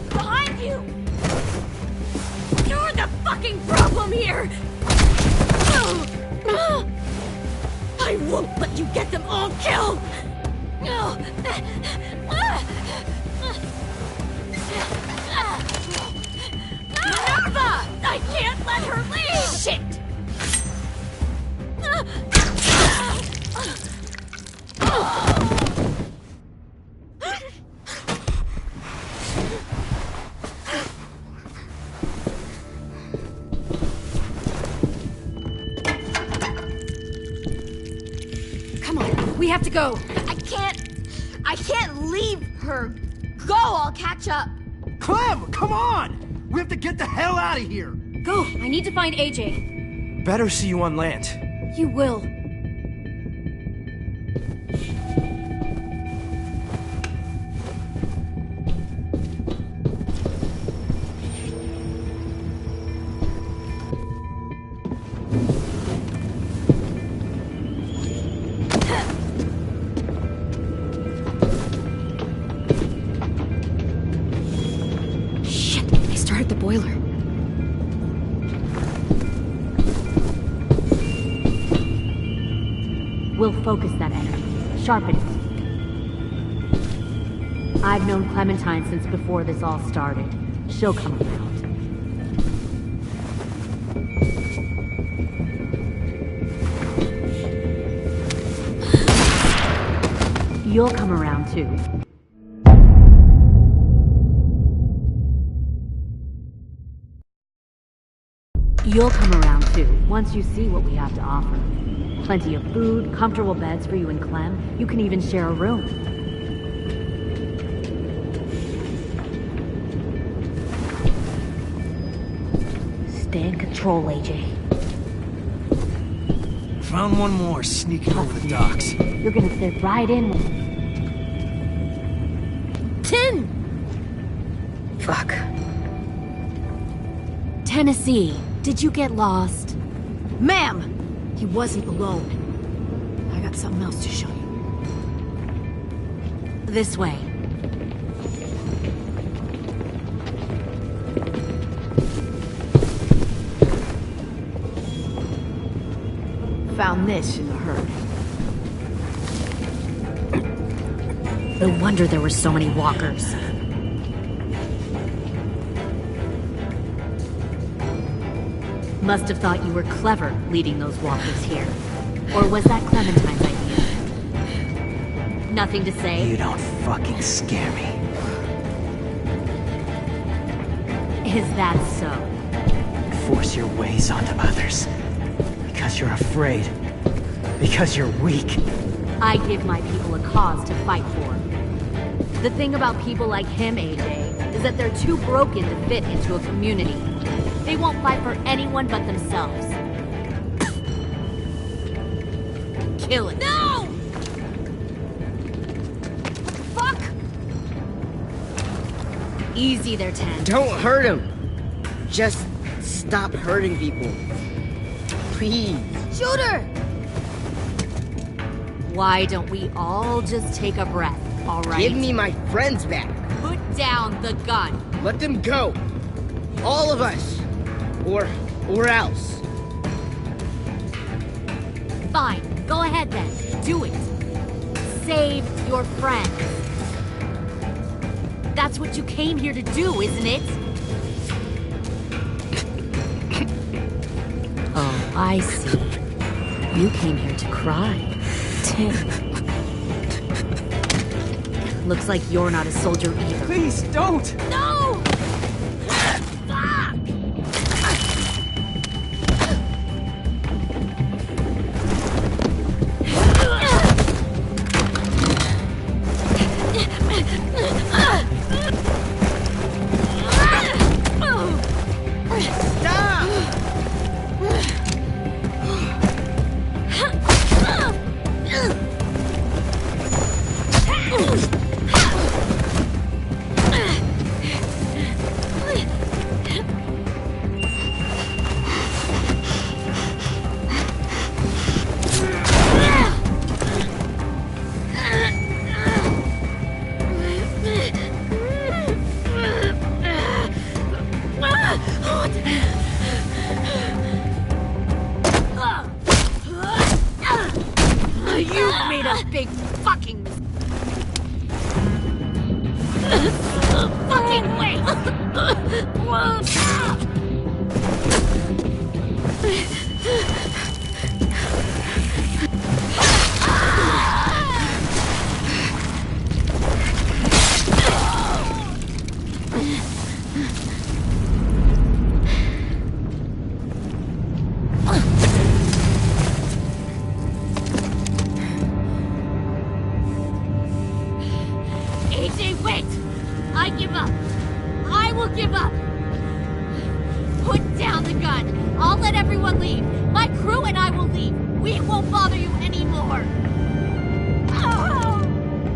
Behind you! You're the fucking problem here! I won't let you get them all killed! Minerva! I can't let her leave! Shit! Come on, we have to go! I can't leave her. Go, I'll catch up. Clem, come on! We have to get the hell out of here! Go! I need to find AJ. Better see you on land. You will. The boiler. We'll focus that energy. Sharpen it. I've known Clementine since before this all started. She'll come around. You'll come around too. You'll come around too, once you see what we have to offer. Plenty of food, comfortable beds for you and Clem. You can even share a room. Stay in control, AJ. Found one more sneaking over the docks. You're gonna fit right in with me. 10! Fuck. Tennessee, did you get lost? Ma'am! He wasn't alone. I got something else to show you. This way. found this in a hurry. No wonder there were so many walkers. Must have thought you were clever leading those walkers here. Or was that Clementine's idea? Nothing to say? You don't fucking scare me. Is that so? You force your ways onto others. Because you're afraid. Because you're weak. I give my people a cause to fight for. The thing about people like him, AJ, is that they're too broken to fit into a community. They won't fight for anyone but themselves. Kill it. No! Fuck! Easy there, Ten. Don't hurt him. Just stop hurting people. Please. Shoot her! Why don't we all just take a breath, all right? Give me my friends back. Put down the gun. Let them go. All of us. Or else. Fine. Go ahead then. Do it. Save your friends. That's what you came here to do, isn't it? Oh, I see. You came here to cry. Tim. Looks like you're not a soldier either. Please, don't! No!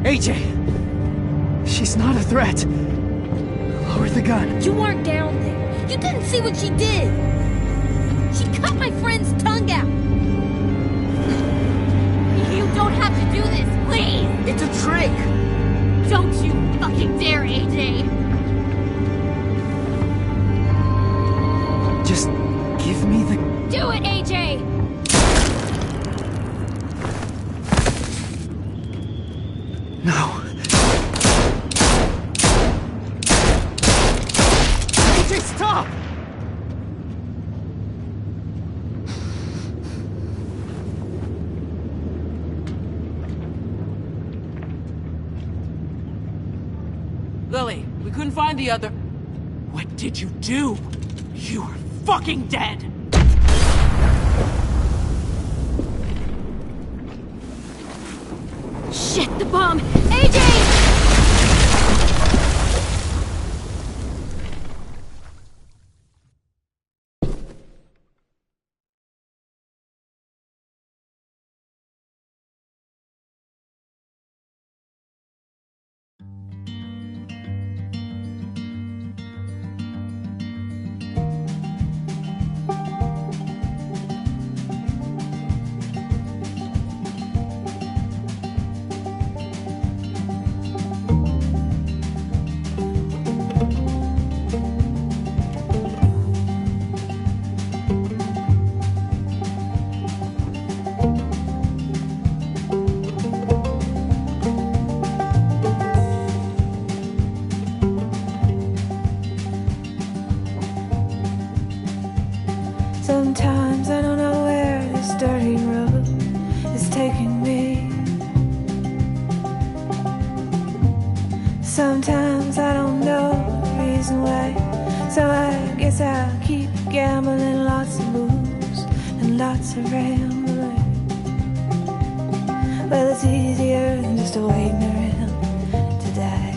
AJ! She's not a threat. Lower the gun. You weren't down there. You didn't see what she did. She cut my friend's tongue out. You don't have to do this, please! It's a trick! Don't you fucking dare, AJ! Just give me the... Do it, AJ! No. AJ, stop! Lily, we couldn't find the other... What did you do? You are fucking dead! Shit, the bomb! AJ! Sometimes I don't know where this dirty road is taking me. Sometimes I don't know the reason why, so I guess I'll keep gambling. Lots of moves and lots of rambling. Well, it's easier than just waiting around to die.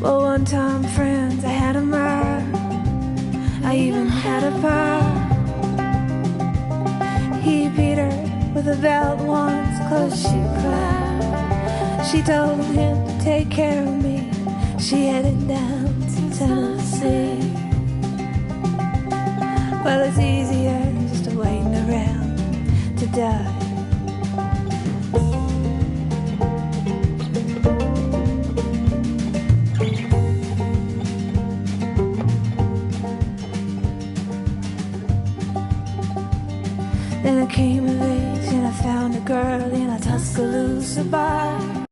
Well, one time, friends, I had a mirror. I even had a bar. He beat her with a belt once, close she cried. She told him to take care of me. She headed down to Tennessee. Well, it's easier than just waiting around to die. Then I came of age and I found a girl in a Tuscaloosa bar.